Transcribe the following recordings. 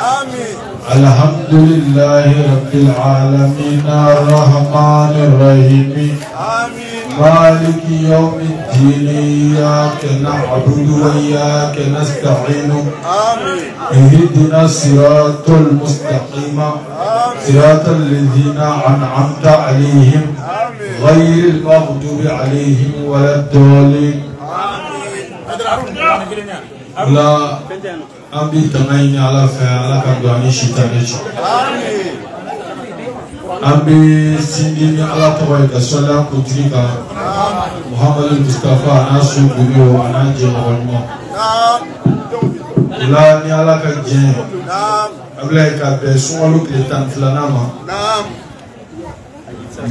آمين. الحمد لله رب العالمين الرحمن الرحيم آمين. مالك يوم الدين إياك نعبد وإياك نستعين آمين. اهدنا الصراط المستقيم صراط الذين أنعمت عليهم غير المغضوب عليهم ولا الضالين. لا أبي تماين على فعل كدواني شيطاني. أبي سيدي على تويك السلام كتيرا محمد المصطفى أنا سوبيو أنا جمعنا. لا نيالا كجين. أبلا كبسولو كليتان فلانما.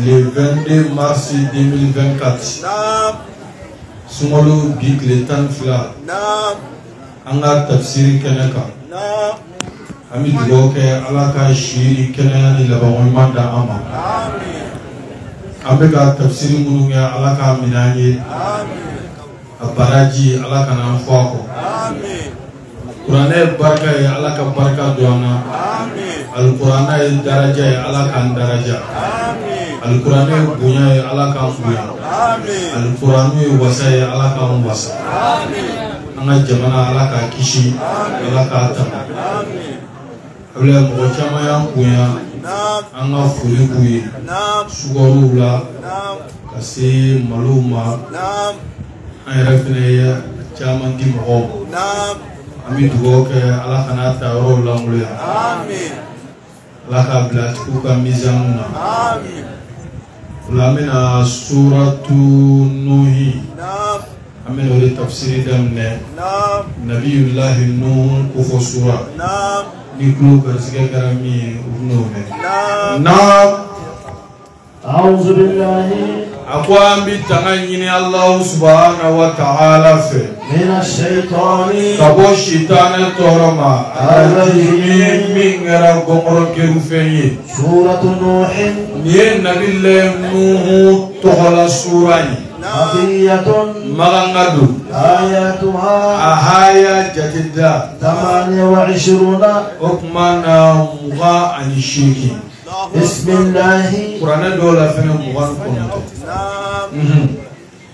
Le 22 mars 2024. Sumalo big letan fila. Anga tafsiri keneka. Ami dugoke alaka shiri kenaya ni labangoy manda ama. Abe ka tafsiri mununga alaka minanye. Abaraji alaka na mfwako. Qur'ane baraka ya alaka baraka doana. Al-Qur'ana daraja ya alaka daraja. Al-Qur'ane bunya ya alaka bunya. Al-Qur'ane wasa ya alaka wasa. Anga jamana alaka kishi alaka tama. Abla mo chama ya bunya. Anga fuli buyi. Sugarula. Kasi maluma. Ayra fene ya chama di mo. Ami dugoke alaka na taro lamule. Amin. Laka blat kuka mizamuna. Amin. Lamina suratu Nuhi. Amin ole tafsiri damne. Nabiyullah Nuh kufo sura. Niklu karsike karami ubnome. أعوذ بالله أقوام بالتغنين الله سبحانه وتعالى من الشيطان كبو الشيطان التورما الرجيم من غير كرفي سورة نوح نين نبي الله نوح تخلى السورة مكية مغنغدو آياتها أهايا جديدة 28 أكمانا مغا عن الشيكي بسم الله قرآن دولا فينا مغان كنتو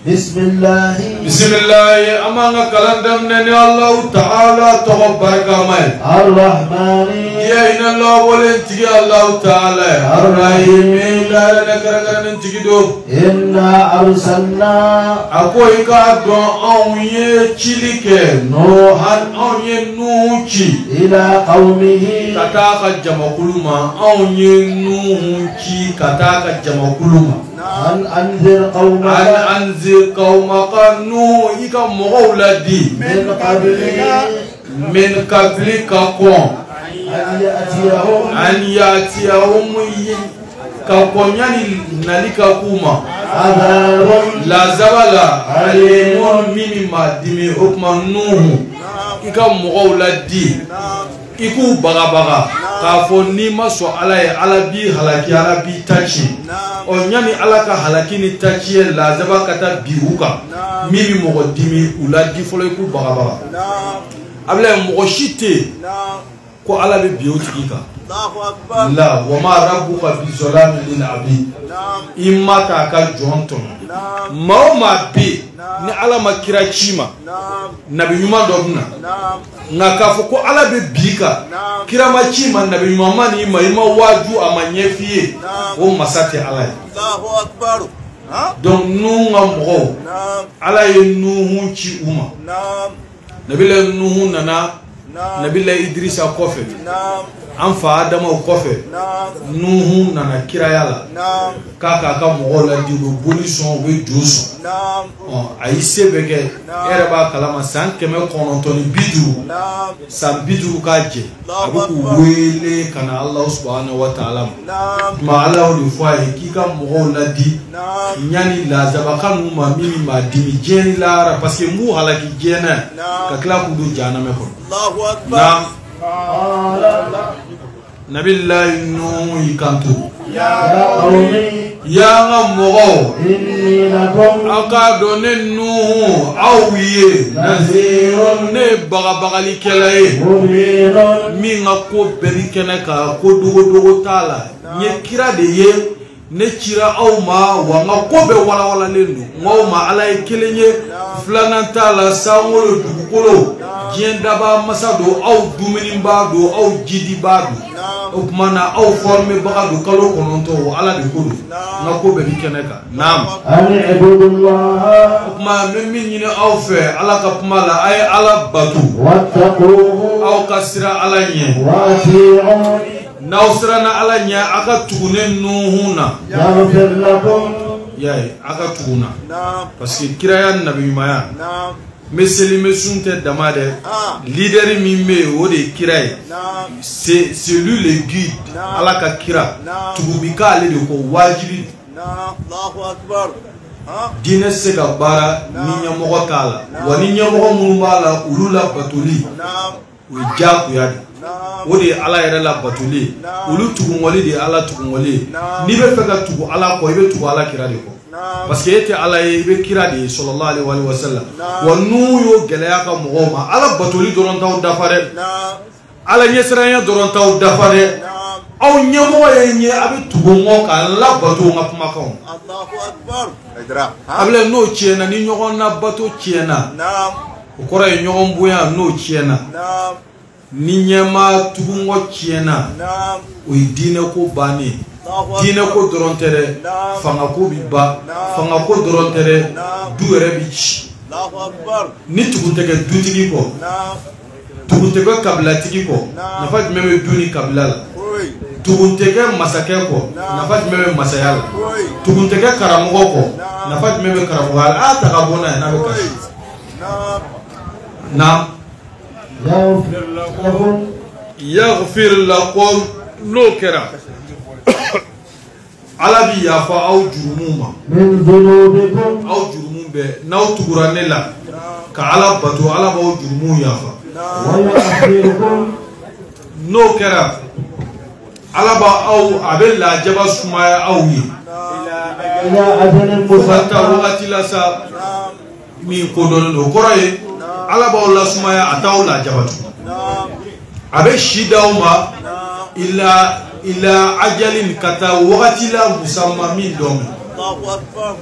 بسم الله بسم الله أمانا كلام دمني الله تعالى تغبرك ماي الرحمن يا إن الله ولنتي الله تعالى الرحيم لا نكرك ننتقدو إنا أرسلنا أقوي كادو أو يشيلك نوحا أو ينوشي إلى قومه كتاك جمع كلما أو ينوشي كتاك جمع كلما أن أنذر قومك أن أنذر قومك نوحك مولدي من قبلك قوم أن يأتيهم كقوميان نالك كوما لا زبلا عليهم مما دمي حكم نوح إكا مولدي إكو بغا كافوني ما سو على بي هلاكي على بي تاتشي onyani alaka halakini tachie la zaba kata biruka mimi mogodimi uladi folo ku bagaba abla mogoshite ko ala be biotikika la wa ma rabbuka bi zalami lil abid imma ta ka jonton ma bi ni ala makira chima nabi nyuma dobna ngakafu ko ala be bika kira ma chima nabi nyuma mani ma waju amanyefie o masati ala Allahu akbar donc nu ngamo ala ye nuhu ci uma nabila nuhu nana nabila idrisa kofe an fa adama kofe nuhu nana kirayala kaka ka mogola digo bolition be joso ayi sebeke era ba kalama san keme konontoni bidu san bidu ka je abuku wele kana Allah subhanahu wa ta'ala ma Allah li fwa kika mogola di nyani la zabakanu ma mimi ma dimi jeni lara parce que mu halaki jena ka kla ku do janame ko Allahu akbar نبي الله نوح يكانتو يا قومي Yanga mogo إني لكم akado ne nuhu awiye نذير ne bagabagali kelaye مبين min ga ko beri kene ka ko dogo tala nye kira de ye ne cira aw ma wa nga ko be wala wala lendu ngaw ma ala e kelenye flana tala sangolo dugukolo jendaba masado aw dumini mbado aw jidi bado okmana aw forme bagado kalo kononto ala de kodo nga ko be keneka nam أن اعبدوا الله okma memmi ni aw fe ala ka pmala ay ala batu واتقوه aw kasira ala nye وأطيعوني nawsirana ala nya aka tugune nuhuna يغفر لكم yayi aka tuguna parce que kiraya nabi maya meseli mesunte damade leader mi me o de kiraye c'est lui le guide ala ka kira tugubika ale de ko wajibi Allahu akbar. dine se ka bara ni nyamogo tala wani nyamogo mulumala ulula batuli o jaku yadi o de ala yɛrɛ la batuli ulu tugungoli de ala tugungoli ni be fɛ ka tugu ala kɔ i be tugu ala kira de kɔ parce que ete ala ye i be kira de sallallahu alaihi wa sallam wa nu yo gɛlɛya ka mɔgɔw ma ala batuli dɔrɔn taw dafa dɛ ala ɲɛsiranya dɔrɔn taw dafa dɛ aw ɲɛmɔgɔ ye ɲɛ a be tugu ŋɔ ka la bato ŋa kumakanw Allahu akbar. Aidra. abile n'o tiɲɛna ni ɲɔgɔn na bato tiɲɛna o kɔrɔ ye ɲɔgɔn bonya n'o tiɲɛna ni ɲɛma tugunŋɔ tiɲɛna o ye diinɛ ko bannen diinɛ ko dɔrɔn tɛ dɛ fanga ko bi ba fanga ko dɔrɔn tɛ dɛ du yɛrɛ bi ci Allahu akbar. ni tugun tɛ kɛ dutigi kɔ tugun tɛ kɛ kabilatigi kɔ nafa jumɛn bɛ du ni kabila la Oi. tugun tɛ kɛ masakɛ kɔ nafa jumɛn bɛ masaya la Oi. tugun tɛ kɛ karamɔgɔ kɔ nafa jumɛn bɛ karamɔgɔya la a ta ka bɔ n'a ye n'a bɛ kasi na يغفر لكم yaghfir lakum n'o kɛra ala bi yafa aw jurumu ma من ذنوبكم aw jurumu bɛɛ n'aw tugura ne la ka ala bato ala b'aw jurumu yafa ويؤخركم n'o kɛra ala b'a aw a bɛ lajaba sumaya aw ye إلى أجل fo ka taa مسمى wagati la sa min kodɔnnen don o kɔrɔ ye ala b'aw lasumaya a t'aw lajabatu a bɛ si d'aw ma ila ajalin ka taa wagati la musamman min dɔn Allahu akbar.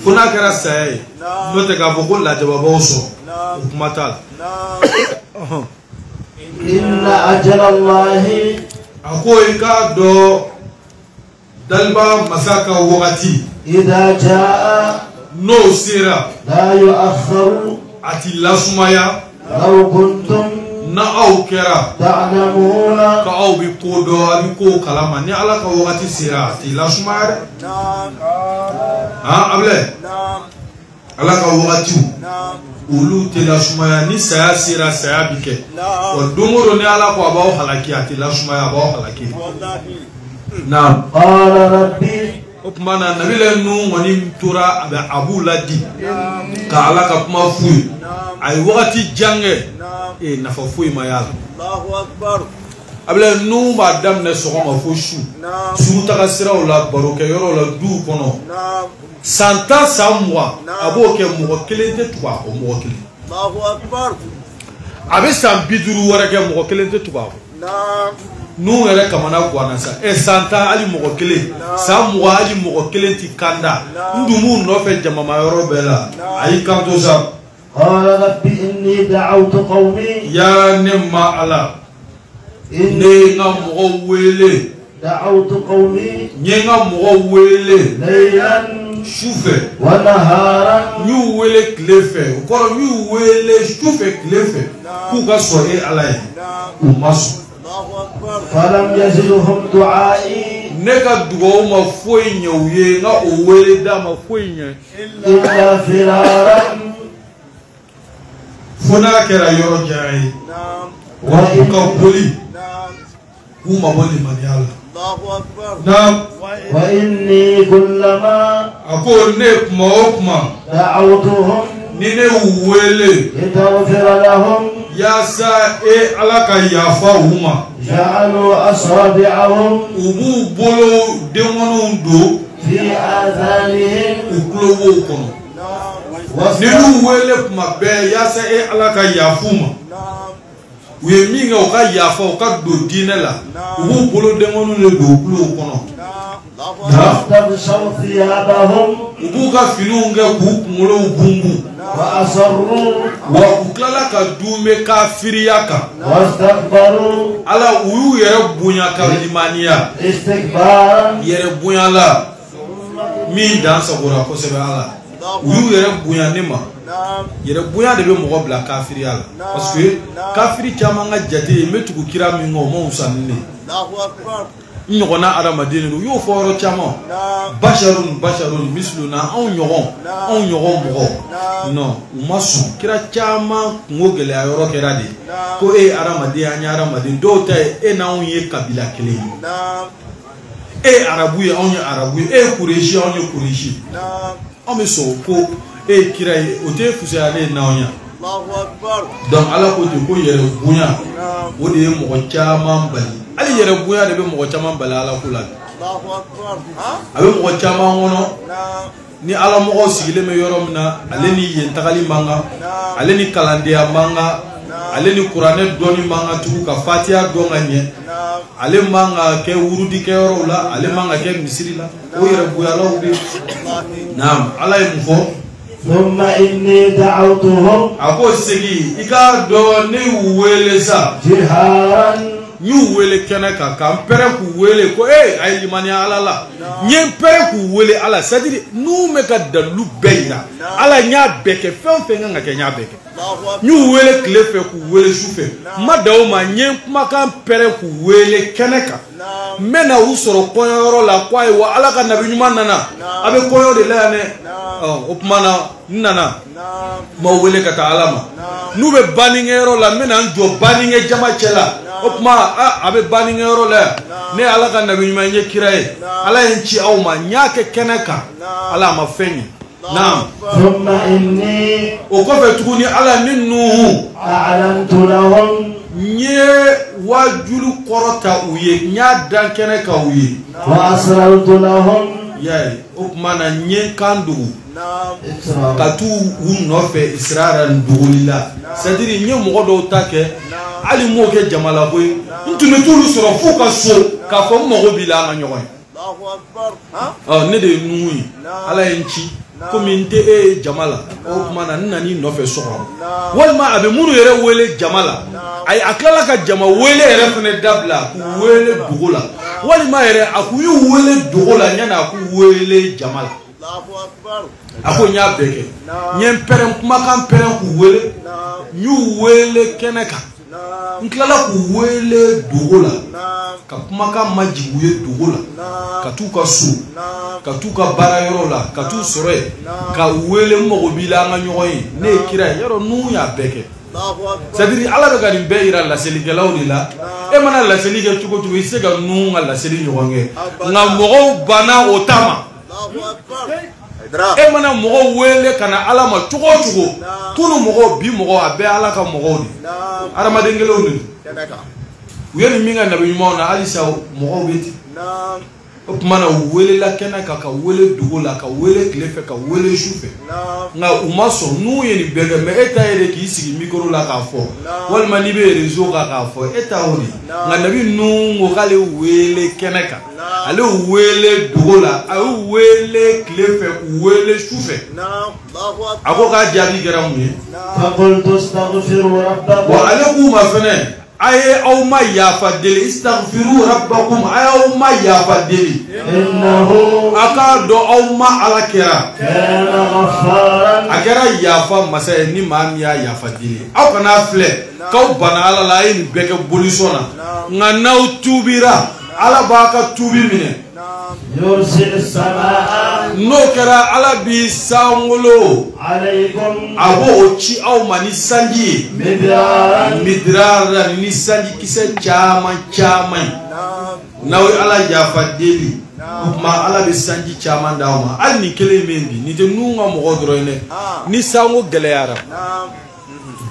fo n'a kɛra saya ye n'o tɛ k'a fɔ ko lajababaw sɔrɔ o kuma t'a la إن أجل الله a ko i k'a dɔn daliba masa ka wagati إذا جاء n'o sera لا يؤخر a ti lasumaya لو كنتم na aw kɛra تعلمون ka aw bi ko dɔn a bi ko kalama ni ala ka wagati sera a ti lasumaya dɛ abilɛ ala ka wagatiw olu tɛ lasumaya ni saya sera saya bi kɛ wa don o don ni ala ko a b'aw halaki a tɛ lasumaya a b'aw halaki naam قال ربي o tuma na nabila nu kɔni tora a bɛ a b'u ladi ka ala ka kuma f'u ye a ye wagati jan kɛ nafa foyi ma y'a la Allahu akbar. abilɛ nu b'a daminɛ sɔgɔma fo su taga siraw la barokɛ yɔrɔw la duw kɔnɔ san 10 san 20 a b'o kɛ mɔgɔ kelen tɛ tugu a kɔ mɔgɔ kelen Allahu akbar. a bɛ san 50 wɛrɛ kɛ mɔgɔ kelen tɛ tugu a kɔ nu yɛrɛ kamana guwana sa san 10 hali mɔgɔ kelen san 20 hali mɔgɔ kelen ti kanda n dun b'u nɔfɛ jamama yɔrɔ bɛɛ la a y'i kanto sa قال ربي إني دعوت قومي ya ne ma ala إني ne n ka mɔgɔw wele دعوت قومي n ye n ka mɔgɔw wele ليلا su fɛ ونهارا n y'u wele tile fɛ o kɔrɔ n y'u wele su fɛ tile fɛ k'u ka sɔn e ala ye u ma sɔn Allahu akbar. فلم يزدهم دعائي ne ka dugawu ma foyi ɲɛ u ye n ka o wele d'a ma foyi ɲɛ إلا فرارا fo n'a kɛra yɔrɔ janya ye wa u ka boli k'u mabɔ limaniya la Allahu akbar. na وإني كلما a ko ne kuma o kuma دعوتهم ni ne y'u wele لتغفر لهم yaasa e ala ka yafa u ma جعلوا أصابعهم u b'u bolo denkɔniw don في آذانهم ukulowo kono nilu wele kuma be yasa ala ka yafuma we minga o ka yafa o ka do dinela ubu bolo de ngonu le do ukulo kono واستبشروا ثيابهم ubu ka finunga ku kumulo ubumbu وأصروا wa uklala ka dume ka firiyaka واستكبروا ala uyu yere bunya ka limaniya استكبارا yere bunya la min dansa gora ko sebe ala uyu yere bunya nima yere bunya de be mo bla kafiri ala parce que kafiri chama nga jate metuku kira mi ngo mo usanne nyogona aramadini yo foro chama basharun misluna on nyogon mo no umasu kira chama ngogele ayoro kerade ko aramadi anya aramadi do tay na on ye kabila kele arabu ye on ye arabu kureshi on ye kureshi on me so ko kira o te fusale na onya Allahu akbar donc ala ko ko yere bunya o de mo chama bali ali yere bunya de be mo chama bali ala kula Allahu akbar abe mo chama wono ni ala mo sigile me yoro mina ale ni yentakali manga ale ni kalandia manga ale ni qur'ane doni manga tuku ka fatiha do nganye ale manga ke wurudi ke yoro la ale manga ke misiri la o yere buya la ubi naam ala yimfo ثم إني دعوتهم أقول سجي إذا دوني ويلسا جهارا ñu wele keneka kam pere ku wele ko ay limani ala la ñen pere ku wele ala c'est-à-dire nous me ka dalu beira ala nya beke fen nga ke nya beke ñu wele klefe ku wele sufe madaw ma ñen kuma kan pere ku wele keneka mena usoro koyoro la kwa wa ala ka nabi nyuma nana abe koyo de la ne o kumana nana ma wele ka ta alama nu be baningero la mena njo baninge jama chela opma abe baningero la ne ala ka nabi nyuma nye kiraye ala enchi au ma nyake keneka ala ma fenyi naam thumma inni okofe tukuni ala ninnu a'lamtu lahum nye wajulu korota uye nya dan keneka uye wa asrartu lahum yai opma na nye kandu katu unofe israra ndulila c'est-à-dire nye mogodo take ali moke jamala boy ntune tulu soro fuka so ka fo mogo bila nga nyoy Allahu akbar ne de nuyi ala enchi kominte jamala opma na nani nofe so walma abe munu yere wele jamala ay aklala ka jama wele yere fene dabla ku wele dugula walma yere akuyu wele dugula nyana ku wele jamala Allahu akbar ako nya beke nyem perem kuma kan perem ku wele nyu wele keneka nklala ku wele dugula ka kuma kan majibuye dugula ka tu ka su ka tu ka barayoro la ka tu sore ka wele mogobila nga nyoyi ne kira yaro nu ya beke c'est-à-dire ala daga ni beira la seligela odila e mana la selige tuko tuko isega nu nga la selige nyonge nga mogo bana otama e mana mogo wele kana ala ma tuko tuko kunu mogo bi mogo abe ala ka mogo ni ara madengelo ni uyeni minga na binyuma na alisa mogo beti mana wele la kenaka ka wele dugula ka wele klefe ka wele shufe nga umaso nu yeni bege me eta yede ki sigi mikoro la ka fo wal mani be rezo ka fo eta oni nga nabi nu ngokale wele kenaka ale wele dugula au wele klefe wele shufe ako ka jabi garamu fa qultu astaghfiru rabbakum wa alaykum afana aye aw ma yafadeli istaghfiru rabbakum aye aw ma yafadeli innahu akado aw ma alakira kana ghaffaran akira yafa masa ni ma mi yafadeli aw kana fle kaw bana ala la yin beke bolisona nganaw tubira ala baka tubi mine yursil samaa no kera ala bi sangolo alaykum abo ochi aw mani sanji midrara ni sanji kise chama nawi ala yafadeli ma ala bi sanji chama ndawma al ni kele mendi ni te nunga mo godroine ni sango geleyara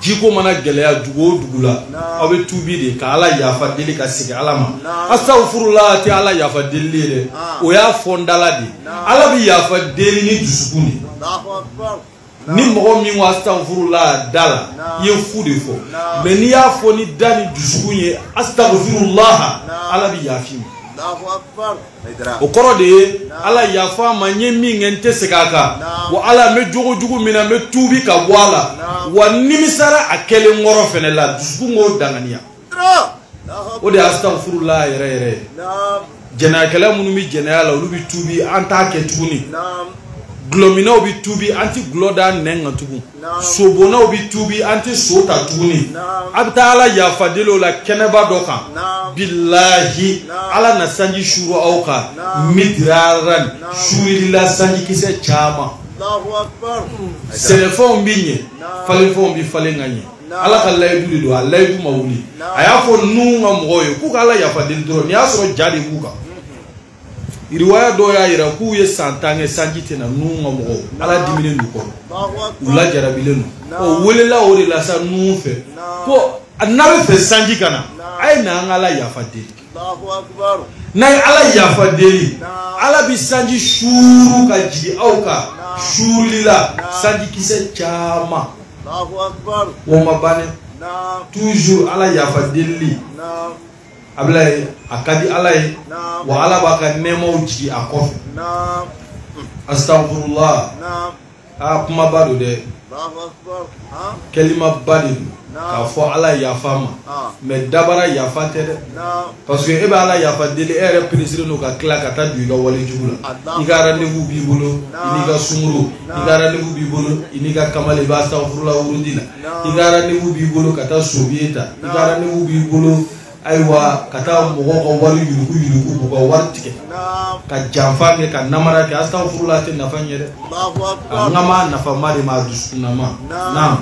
jiko mana gɛlɛya dugu o dugu la aw bɛ tuubi de ka ala yafa deli ka segin ala ma astaghfirullah tɛ ala yafa deli dɛ o y'a fɔ n dala de ala bɛ yafa deli ni dusukun de ni mɔgɔ min ko astaghfirullah da la i ye fu de fɔ mais n'i y'a fɔ ni da ni dusukun ye astaghfirullah ala bɛ yafi ma o kɔrɔ de ye ala yafa ma n ye min kɛ n tɛ segin a kan wa ala n bɛ jogo jugu min na n bɛ tuubi ka bɔ a la wa nimisara a kɛlen kɔrɔ fɛnɛ la dusukun k'o danganiya o de ye astaghfirullah yɛrɛ yɛrɛ ye jɛnɛyakɛla minnu bɛ jɛnɛya la olu bɛ tuubi an t'a kɛ tuguni gulɔminaw bɛ tuubi an tɛ gulɔ da nɛn kan tugun sobonaw bɛ tuubi an tɛ so ta tuguni a bɛ taa ala yafa deli o la kɛnɛba dɔ kan bilahi ala na sanji suru aw kan midiraran surila sanji kisɛ caman sɛnɛfɛnw bɛ ɲɛ falenfɛnw bɛ falen ka ɲɛ ala ka layidu de don a layidu ma wuli a y'a fɔ Nuhu ka mɔgɔw ye k'u ka ala yafa deli dɔrɔn n'i y'a sɔrɔ ja de b'u kan riwaya dɔw y'a yira k'u ye san 10 kɛ sanji tɛ na Nuhu ka mɔgɔw ala diminen d'u kɔrɔ u lajarabilen don o welela o de la sa Nuhu fɛ ko n'a bɛ fɛ sanji ka na a ye na an ka ala yafa deli n'a ye ala yafa deli ala bɛ sanji suuru ka jigin aw kan suurili la sanji kisɛ caman o ma ban dɛ toujours ala yafa deli ablaye a ka di ala ye wa ala b'a ka nɛɛmaw jigin a kɔfɛ astaghfirullah a kumaba don dɛ kɛlimaba de don k'a fɔ ala yafa ma mais dabara yafa tɛ dɛ parce que e bɛ ala yafa deli e yɛrɛ peresilen don ka tila ka taa don i ka wale jugu la i ka rendez-vous b'i bolo i n'i ka sunkuru i ka rendez-vous b'i bolo i n'i ka kamalen i b'a astaghfirullah wurudi la i ka rendez-vous b'i bolo ka taa sobiye ta i ka rendez-vous b'i bolo ayiwa ka taa mɔgɔw ka wari yuruku k'u ka wari tigɛ ka janfa kɛ ka namara kɛ astaghfirullah tɛ nafa ɲɛ dɛ a ŋama nafama de ma dusukunama naam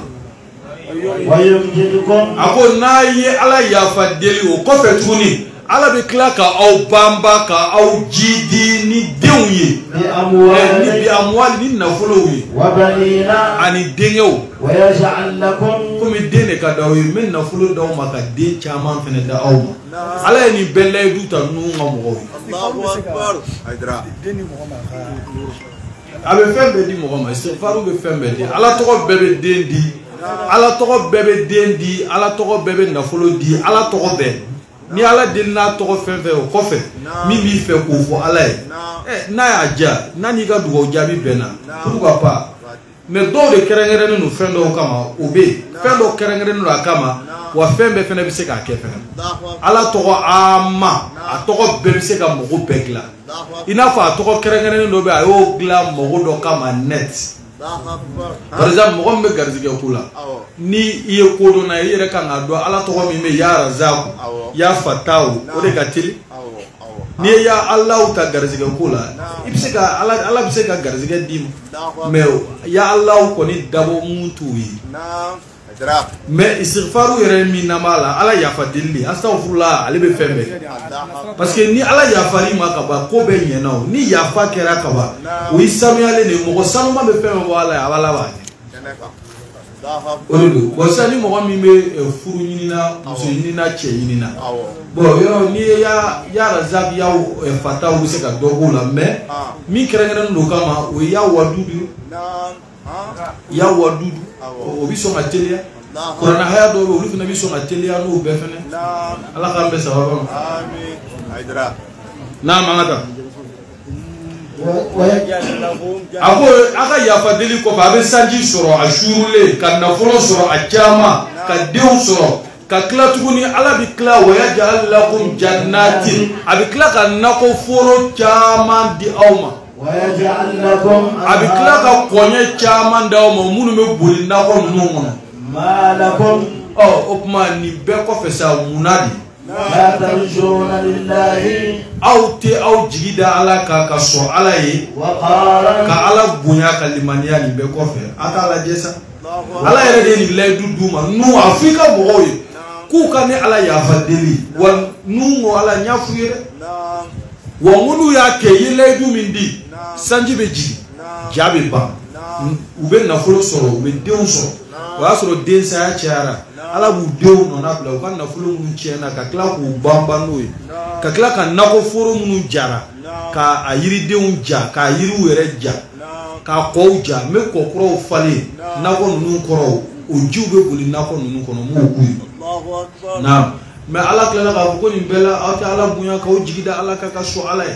a ko n'a ye ala yafa deli o kɔfɛ tuguni ala bɛ tila ka aw banba ka aw jidi ni denw ye ni bi amwali ni nafolow ye ani denkɛw komi den de ka d'aw ye n bɛ nafolo d'aw ma ka den caman fɛnɛ da aw ma ala ye nin bɛɛ layidu ta Nuhu ka mɔgɔw ye a bɛ fɛn bɛɛ di mɔgɔ ma istighfaru bɛ fɛn bɛɛ di ala tɔgɔ bɛɛ bɛ den di ala tɔgɔ bɛɛ bɛ den di ala tɔgɔ bɛɛ bɛ nafolo di ala tɔgɔ bɛɛ ni ala deli n'a tɔgɔ fɛn fɛn o kɔfɛ min b'i fɛ k'o fɔ ala ye n'a y'a diya n'a n'i ka dugawu jaabi bɛnna pourquoi pas mais dɔw de kɛrɛnkɛrɛnnen don fɛn dɔw kama o bɛ yen fɛn dɔw kɛrɛnkɛrɛnnen don a kama wa fɛn bɛɛ fɛnɛ bɛ se k'a kɛ fɛnɛ ala tɔgɔ ama a tɔgɔ bɛɛ bɛ se ka mago bɛɛ dilan i n'a fɔ a tɔgɔ kɛrɛnkɛrɛnnen dɔ bɛ a y'o dilan mago dɔ kama net par exemple mɔgɔ min bɛ garizigɛ ko la ni i ye ko dɔn na i yɛrɛ kan k'a dɔn ala tɔgɔ min bɛ ya razaku ya fatawu o de ka teli n'i ye ya alaw ta garizigɛ ko la i bɛ se ka ala bɛ se ka garizigɛ d'i ma mais ya alaw kɔni dabɔ mun t'u ye mais istighfaru yɛrɛ min na b'a la ala yafa deli astaghfirullah ale bɛ fɛn bɛɛ parce que ni ala yafar'i ma ka ban ko bɛɛ ɲɛna o ni yafa kɛra ka ban o y'i sanuyalen de ye mɔgɔ sanuma bɛ fɛn bɛɛ bɔ ala ye a b'a laban o de don bon sisan ni mɔgɔ min bɛ furu ɲinina muso ɲinina cɛ ɲinina bon yɔrɔ n'i ye ya razak ya fataw bɛ se ka dɔ k'o la mais min kɛrɛnkɛrɛnnen don kama o ye ya wadudu o bɛ sɔn ka teliya kuranɛ haya dɔw bɛ olu fana bɛ sɔn ka teliya n'o bɛɛ fɛnɛ ala k'an bɛɛ sababa ma n'an man ka taa a ko a ka yafa deli kɔfɛ a bɛ sanji sɔrɔ a suurulen ka nafolo sɔrɔ a caman ka denw sɔrɔ ka tila tuguni ala bɛ tila wa yaj'al lakum jannatin a bɛ tila ka nakɔ foro caman di aw ma a bɛ tila ka kɔɲɛ caman d'aw ma minnu bɛ boli nakɔ ninnu kɔnɔ o tuma nin bɛɛ kɔfɛ sa munna de aw tɛ aw jigi da ala kan ka sɔn ala ye ka ala bonya ka limaniya nin bɛɛ kɔfɛ a t'a lajɛ sa ala yɛrɛ de ye nin layidu d'u ma nu a f'i ka mɔgɔw ye k'u ka ni ala yafa deli wa nu ko ala n y'a f'u ye dɛ wa minnu y'a kɛ i ye layidu min di sanji bɛ jigin ja bɛ ban u bɛ nafolo sɔrɔ u bɛ denw sɔrɔ o y'a sɔrɔ den saya cayara ala b'u denw nɔna bila u ka nafolo minnu tiɲɛna ka tila k'u banban n'o ye ka tila ka nakɔ foro minnu jara ka a yiridenw ja k'a yiriw yɛrɛ ja k'a kɔw ja n bɛ kɔkuraw falen nakɔ ninnu kɔrɔ o jiw bɛ boli nakɔ ninnu kɔnɔ n b'o k'u ye naam mais ala tilala k'a fɔ ko nin bɛɛ la aw tɛ ala bonya k'aw jigi da ala ka so ala ye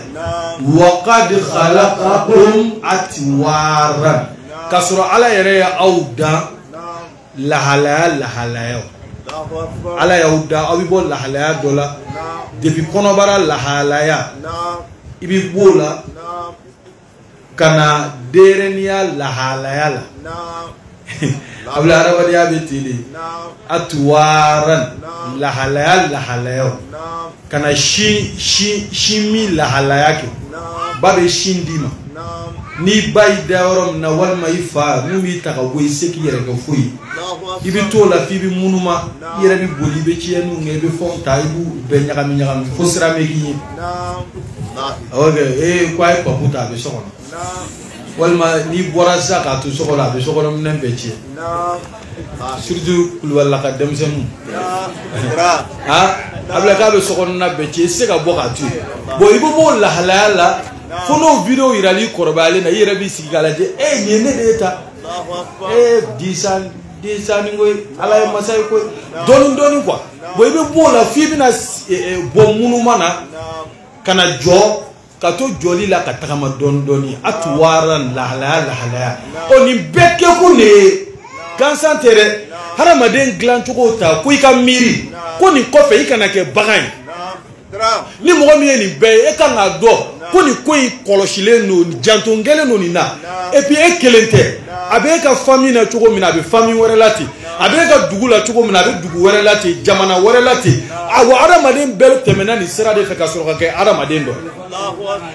wa qad khalaqakum atwaran k'a sɔrɔ ala yɛrɛ ye aw dan lahalaya ala y'aw da aw bɛ bɔ lahalaya dɔ la depuis kɔnɔbara lahalaya i bɛ b'o la ka na deereniya lahalaya la a bɛ adamadenya bɛ ten de atwaran lahalaya ka na sin min lahalaya kɛ ba bɛ sin d'i ma n'i ba y'i da yɔrɔ min na walima i fa mun b'i ta ka bɔ i se k'i yɛrɛ kɛ foyi i bɛ t'o la f'i bɛ munuma i yɛrɛ bɛ boli i bɛ tiɲɛniw kɛ i bɛ fɛnw ta i b'u bɛɛ ɲagami fo sira bɛ k'i ye ok ko a ye papu ta a bɛ so kɔnɔ walima n'i bɔra sisan k'a to so kɔnɔ a bɛ so kɔnɔ minɛn bɛɛ tiɲɛ surtout kulubalila ka denmisɛnninw a bila k'a bɛ so kɔnɔna bɛɛ tiɲɛ i tɛ se ka bɔ k'a to yen bon i bɛ bɔ o lahalaya la fo n'o video yirali kɔrɔbayalen na i yɛrɛ b'i sigi k'a lajɛ nin ye ne de ye ta disan ni ko ala ye masa ye ko dɔɔni quoi bon i bɛ bɔ o la f'i bɛna bɔ munuma na ka na jɔ ka to jɔli la ka tagama dɔɔni atwaran lahalaya nin bɛɛ kɛ ko ne ye gansan tɛ dɛ hadamaden dilancogo ta ko i ka miiri ko nin kɔfɛ i kana kɛ bagan ye ni mɔgɔ min ye nin bɛɛ ye e kan k'a dɔn ko nin ko in kɔlɔsilen don janton kelen don nin na et puis e kelen tɛ a bɛ e ka famille na cogo min na a bɛ famille wɛrɛ la ten a bɛ e ka dugu la cogo min na a bɛ dugu wɛrɛ la ten jamana wɛrɛ la ten wa adamaden bɛɛ tɛmɛna nin sira de fɛ ka sɔrɔ ka kɛ adamaden dɔ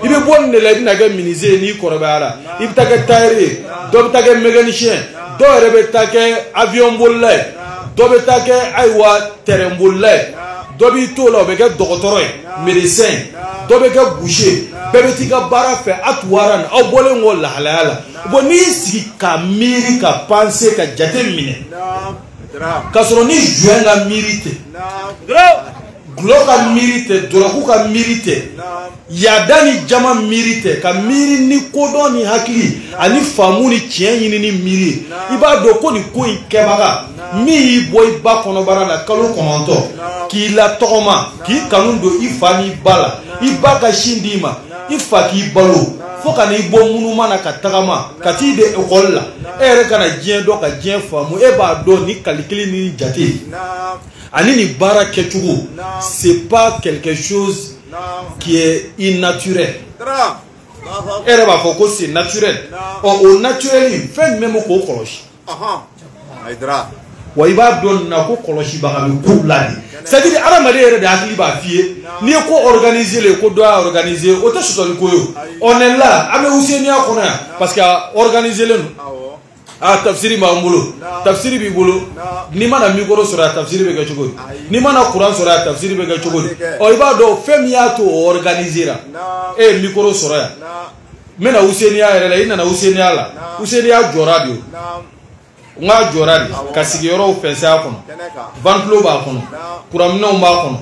i bɛ bɔ nin de la i bɛna kɛ menuisier ye n'i kɔrɔbayara i bɛ taa kɛ tailleur ye dɔ bɛ taa kɛ mécanicien dɔw yɛrɛ bɛ taa kɛ avion bolila ye dɔ bɛ taa kɛ ayiwa terrain bolila ye dɔ b'i to la o bɛ kɛ dɔgɔtɔrɔ ye médecin dɔ bɛ kɛ boucher bɛɛ bɛ t'i ka baara fɛ atwaran aw bɔlen kɔ lahalaya la bon n'i y'i sigi ka miiri ka penser ka jate minɛ ka sɔrɔ ni joint ka miiri tɛ gulɔ ka miiri tɛ dɔrɔku ka miiri tɛ yaada ni jama miiri tɛ ka miiri ni kodɔn ni hakili ani faamu ni tiɲɛ ɲini ni miiri i b'a dɔn ko nin ko in kɛbaga min y'i bɔ i ba kɔnɔbara la kalo 9 k'i la tɔgɔma k'i kanu don i fa n'i ba la i ba ka sin d'i ma i fa k'i balo fo ka n'i bɔ munuma na ka tagama ka t'i de ekɔli la e yɛrɛ kana diɲɛ dɔn ka diɲɛ faamu e b'a dɔn ni kalikili ni jate ani nin baara kɛcogo c'est pas quelque chose qui est innaturel e yɛrɛ b'a fɔ ko c'est naturel o naturel fɛn jumɛn bɛ k'o kɔlɔsi wa i b'a dɔn na ko kɔlɔsibaga bɛ kow la de c'est-à-dire adamaden yɛrɛ de hakili b'a f'i ye n'i ye ko organiser le ko dɔ y'a organiser o tɛ sɔsɔli ko ye on est là an bɛ Useniya kɔnɔ yan parce que organiser len don tafsiri b'an bolo tafsiri b'i bolo n'i mana micro sɔrɔ yan tafsiri bɛ kɛ cogo di n'i mana kuran sɔrɔ yan tafsiri bɛ kɛ cogo di i b'a dɔn fɛn min y'a to o organiser ra e ye micro sɔrɔ yan n bɛna Useniya yɛrɛ la i nana Useniya la Useniya jɔra de o n ka jɔra de ka sigiyɔrɔw fɛnsɛya kɔnɔ ventilo b'a kɔnɔ kuranminɛnw b'a kɔnɔ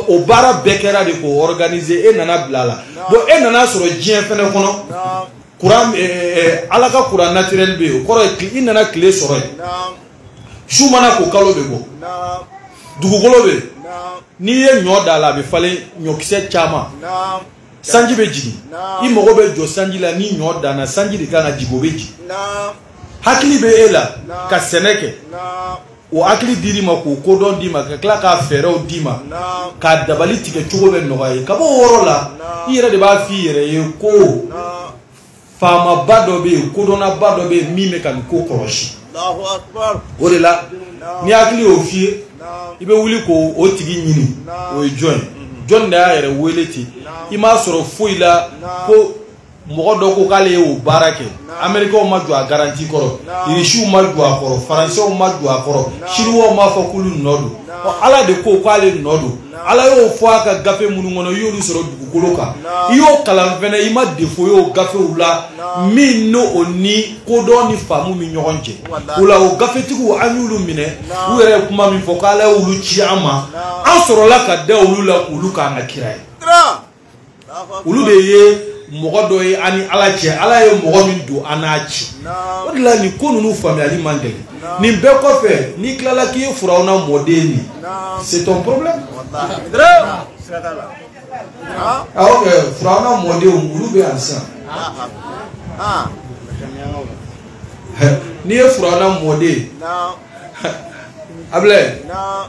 o baara bɛɛ kɛra de k'o organiser e nana bila la bon e nana sɔrɔ diɲɛ fɛnɛ kɔnɔ kuran ala ka kuran naturel bɛ yen o kɔrɔ ye i nana tile sɔrɔ yen su mana ko kalo bɛ bɔ dugukolo bɛ n'i ye ɲɔ da la a bɛ falen ɲɔkisɛ caman sanji bɛ jigin i mago bɛ jɔ sanji la ni ɲɔ danna sanji de kan ka jigin o bɛ jigin hakili bɛ e la ka sɛnɛ kɛ o hakili dir'i ma k'o kodɔn d'i ma ka tila k'a fɛɛrɛw d'i ma k'a dabali tigɛ cogo bɛ nɔgɔya ye ka bɔ o yɔrɔ la i yɛrɛ de b'a f'i yɛrɛ ye ko faamaba dɔ bɛ yen kodɔnnaba dɔ bɛ yen min bɛ ka nin ko kɔlɔsi o de la ni hakili y'o f'i ye i bɛ wuli k'o tigi ɲini o ye jɔn ye jɔn de y'a yɛrɛ wele ten i m'a sɔrɔ foyi la ko mogodo ko kale o barake America o ma jɔ a garantie kɔrɔ Irisiw ma jɔ a kɔrɔ Français ma jɔ a kɔrɔ Chinois ma fɔ kulu nɔdo ala de ko k'ale nɔdo ala y'o fɔ a ka gafe minnu kɔnɔ y'olu sɔrɔ dugukolo kan I y'o kalan fɛnɛ I ma défaut y'o gafew la min no o ni kodɔn ni faamu mi ɲɔgɔn cɛ o la o gafetigiw an y'olu minɛ u yɛrɛ ye kuma min fɔ k'ala y'olu ci an ma an sɔrɔla ka da olu la k'olu k'an ka kira ye olu de ye mɔgɔ dɔ ye ani ala cɛ ala ye mɔgɔ min don an n'a ci o de la nin ko ninnu faamuyali man gɛlɛn nin bɛɛ kɔfɛ n'i tilala k'i ye Firawuna mɔden nin c'est ton problème ok Firawuna mɔdenw olu bɛ yan sisan n'i ye Firawuna mɔden Ablaye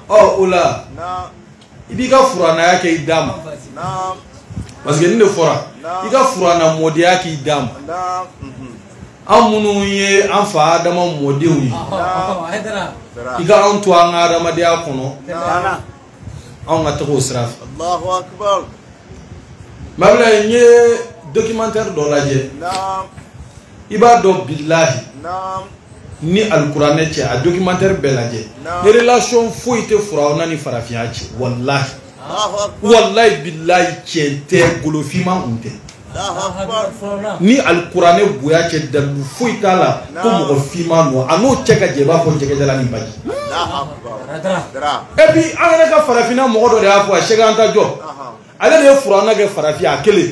o la I b'i ka furanaya kɛ I d'a ma parce que ni de fɔra I ka furanna mɔdenya k'i d'a ma an minnu ye an fa Adama mɔdenw ye I ka anw to an ka adamadenya kɔnɔ anw ka taga o sira fɛ Allahu Akbar mais Ablaye n ye documentaire dɔ lajɛ I b'a dɔn bilahi ni alikuranɛ cɛ a documentaire bɛɛ lajɛ ni relation foyi tɛ Firawuna ni farafinya cɛ wallahi wallahi billahi cɛ tɛ golofima kun tɛ ni alikuranɛ bonya cɛ dalu foyi t'a la ko mɔgɔ fima nɔ a n'o cɛ ka jɛ I b'a fɔ jɛgɛjala ni baji et puis an yɛrɛ ka farafinna mɔgɔ dɔ de y'a fɔ a Cheikh Anta Diop ale de ye Firawuna kɛ farafin a kelen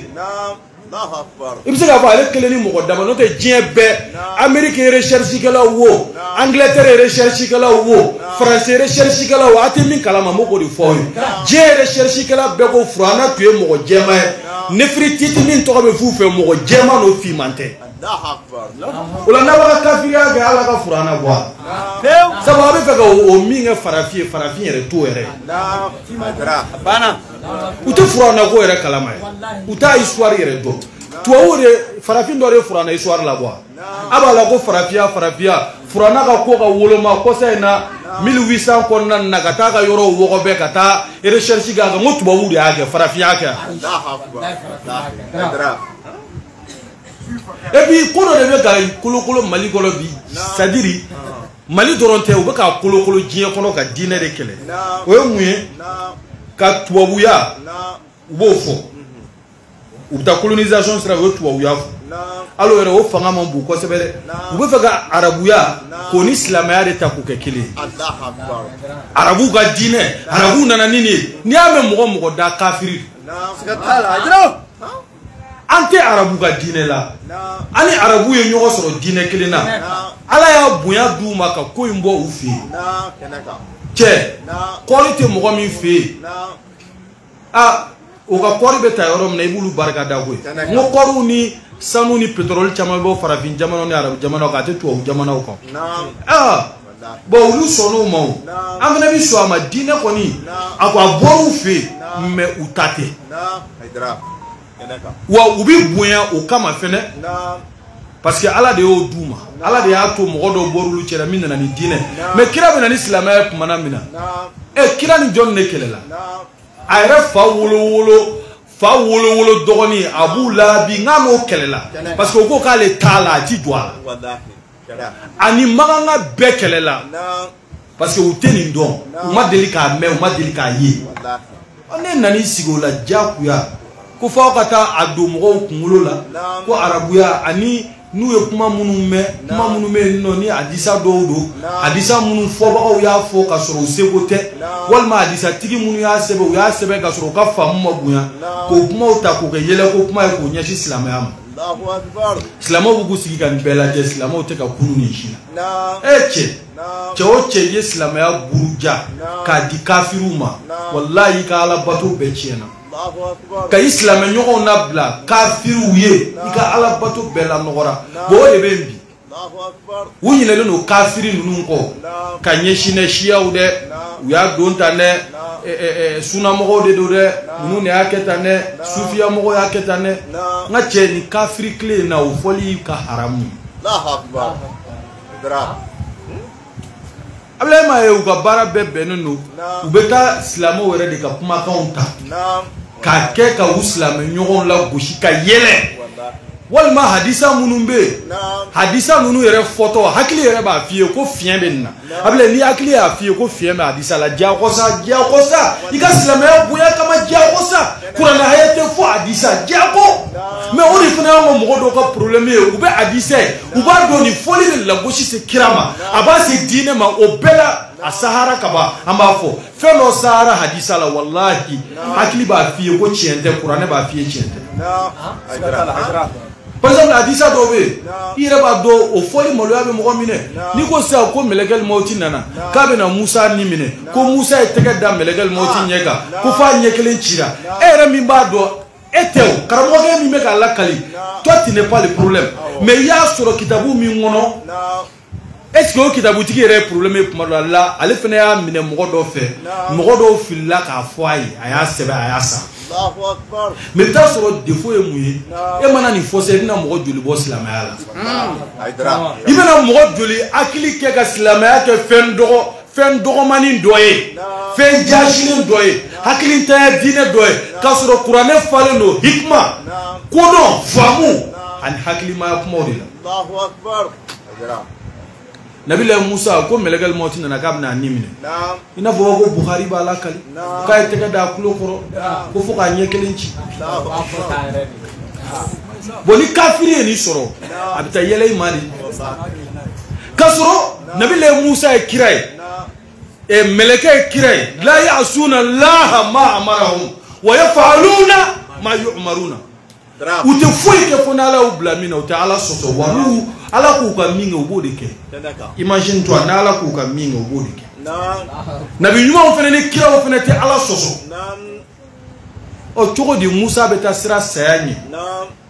I bɛ se k'a fɔ ale kelen ni mɔgɔ dama n'o tɛ diɲɛ bɛɛ Amérique recherchekɛlaw wo Angleterre recherchekɛlaw wo Français recherchekɛlaw a tɛ min kalama m'o de fɔ aw ye diɲɛ recherchekɛla bɛɛ ko Firawuna tun ye mɔgɔ jɛman ye Nefertiti min tɔgɔ bɛ f'u fɛ mɔgɔ jɛman n'o fiman tɛ o la n'a b'a ka kafiriya kɛ ala ka Firawuna bɔ a sabu a bɛ fɛ ka o min kɛ farafin ye farafin yɛrɛ t'o yɛrɛ u tɛ Firawuna ko yɛrɛ kalama ye u t'a histoire yɛrɛ dɔn tubabuw de farafin dɔ de Firawuna histoire la bɔ a b'a la ko farafinya Firawuna ka ko ka woloma kɔsa in na 1800 kɔnɔna na ka taa ka yɔrɔ wɔgɔbɛ ka taa recherche kɛ a kan ko tubabuw de y'a kɛ farafinya kɛ et puis ko dɔ de bɛ ka kolokolo Mali kɔnɔ bi c'est à dire Mali dɔrɔn tɛ u bɛ ka kolokolo diɲɛ kɔnɔ ka diinɛ de kɛlɛ o ye mun ye ka tubabuya u b'o fɔ u bɛ taa colonisation sira u ye tubabuya fɔ alors yɛrɛ o fanga man bon kosɛbɛ dɛ u bɛ fɛ ka arabuya k'o ni silamɛya de ta k'o kɛ kelen ye arabuw ka diinɛ arabuw nana ni nin ye n'i y'a mɛn mɔgɔ mɔgɔ da kafiri an tɛ arabu ka diinɛ la ani arabu ye ɲɔgɔn sɔrɔ diinɛ kelen na ala y'a bonya d'u ma ka ko in bɔ u fɛ yen cɛ kɔɔri tɛ mɔgɔ min fɛ yen o ka kɔɔri bɛ ta yɔrɔ min na I b'olu barika da koyi n ko kɔɔriw ni sanu ni pétrole caman bɛ bɔ farafin jamanaw ni arabu jamanaw kan a tɛ tubabu jamanaw kan bon olu sɔnn'o ma o an fana bɛ sɔn a ma diinɛ kɔni a ko a bɔr'u fɛ yen mais u ta tɛ wa u bɛ bonya o kama fɛnɛ parce que ala de y'o d'u ma ala de y'a to mɔgɔ dɔw bɔr'olu cɛla min nana ni diinɛ mais kira bɛ na ni silamɛya kumana min na kira ni jɔn de kɛlɛla a yɛrɛ fa wolowolo dɔgɔnin a b'u labi nka n'o kɛlɛla parce que o ko k'ale t'a la a ti jɔ a la ani maganga bɛɛ kɛlɛla parce que u tɛ nin dɔn u ma deli k'a mɛn u ma deli k'a ye ne nan'i sigi o la diyagoya ko f'aw ka taa a don mɔgɔw kunkolo la ko arabuya ani n'u ye kuma minnu mɛn kuma minnu bɛ yen nɔ ni hadisa dɔw don hadisa minnu fɔbagaw y'a fɔ ka sɔrɔ u seko tɛ walima hadisa tigi minnu y'a sɛbɛn u y'a sɛbɛn ka sɔrɔ u ka faamu ma bonya k'o kumaw ta k'o kɛ yɛlɛko kuma ye k'o ɲɛsin silamɛya ma silamɛw b'u k'u sigi ka nin bɛɛ lajɛ silamɛw tɛ ka kunu nin si la cɛ o cɛ ye silamɛya buruja k'a di kafiriw ma walayi ka ala bato bɛɛ tiɲɛna ka i silamɛ ɲɔgɔnw labila kafiriw ye i ka ala bato bɛɛ la nɔgɔra bon o de bɛ yen bi u ɲinɛlen don kafiri ninnu kɔ ka ɲɛsin dɛ siyaw dɛ u y'a don tan dɛ sunamɔgɔw de don dɛ ninnu de y'a kɛ tan dɛ sufiyamɔgɔw y'a kɛ tan dɛ n ka cɛ ni kafiri tile in na o fɔli ka haramu Ablaye ma ye u ka baara bɛɛ bɛnnen don u bɛ taa silamɛw yɛrɛ de ka kumakanw ta k'a kɛ ka u silamɛ ɲɔgɔnw la gosi ka yɛlɛ walma hadisa minnu bɛ yen hadisa ninnu yɛrɛ fɔtɔ hakili yɛrɛ b'a f'i ye ko fiɲɛ bɛ nin na a bila ni hakili y'a f'i ye ko fiɲɛ bɛ hadisa la diyagosa i ka silamɛya bonya kama diyagosa kuranɛ haya tɛ fɔ hadisa diyago mais o de fana y'an ka mɔgɔ dɔw ka problème ye u bɛ hadisa ye u b'a dɔn nin fɔli de lagosi se kira ma a b'a se diinɛ ma o bɛɛ la a sahara kaba an b'a fɔ fɛn dɔ sahara hadisa la wallahi hakili b'a f'i ye ko tiɲɛ tɛ kuranɛ b'a f'i ye tiɲɛ tɛ. Par exemple hadisa dɔ bɛ yen i yɛrɛ b'a dɔn o fɔli maloya bɛ mɔgɔ minɛ n'i ko sisan ko mɛlɛkɛl mawuti nana k'a bɛna Musa ni minɛ ko Musa ye tɛgɛ da mɛlɛkɛl mawuti ɲɛ kan ko f'a ɲɛ kelen cira e yɛrɛ min b'a dɔn e tɛ o karamɔgɔkɛ min bɛ k'a lakali toi tu n'es pas le problème mais i y'a sɔrɔ kitabu min kɔnɔ est-ce que o kitabutigi yɛrɛ ye problème ye tuma dɔ la ale fana y'a minɛ mɔgɔ dɔ fɛ mɔgɔ dɔw filila k'a fɔ a ye a y'a sɛbɛn a y'a san mais i t'a sɔrɔ défaut ye mun ye e mana nin fɔ sisan i bɛna mɔgɔ joli bɔ silamɛya la i bɛna mɔgɔ joli hakili kɛ ka silamɛya kɛ fɛn dɔgɔmanin dɔ ye fɛn jasinen dɔ ye hakilitanya diinɛ dɔ ye k'a sɔrɔ kuranɛ falen don hikma kodɔn faamu ani hakilimaya kumaw de la. Nabila Musa ko mɛlɛkɛl mawuti nana k'a bɛna ni minɛ i n'a fɔ ko Buhari b'a la kali k'a ye tɛgɛ da a kulo kɔrɔ ko fo k'a ɲɛ kelen ci bon ni kafiri ye nin sɔrɔ a bɛ taa yɛlɛ i ma de k'a sɔrɔ Nabila Musa ye kira ye mɛlɛkɛ ye kira ye la ya'suna Allaha ma amarahum wa yaf'aluna ma yu'maruna u tɛ foyi kɛ fo n'Ala y'u bila min na u tɛ Ala sɔsɔ wa n'u Ala k'u ka min kɛ u b'o de kɛ imagine toi n'Ala k'u ka min kɛ u b'o de kɛ nabi ɲumanw fana ni kiraw fana tɛ Ala sɔsɔ ɔ cogo di Musa bɛ taa sira saya ɲɛ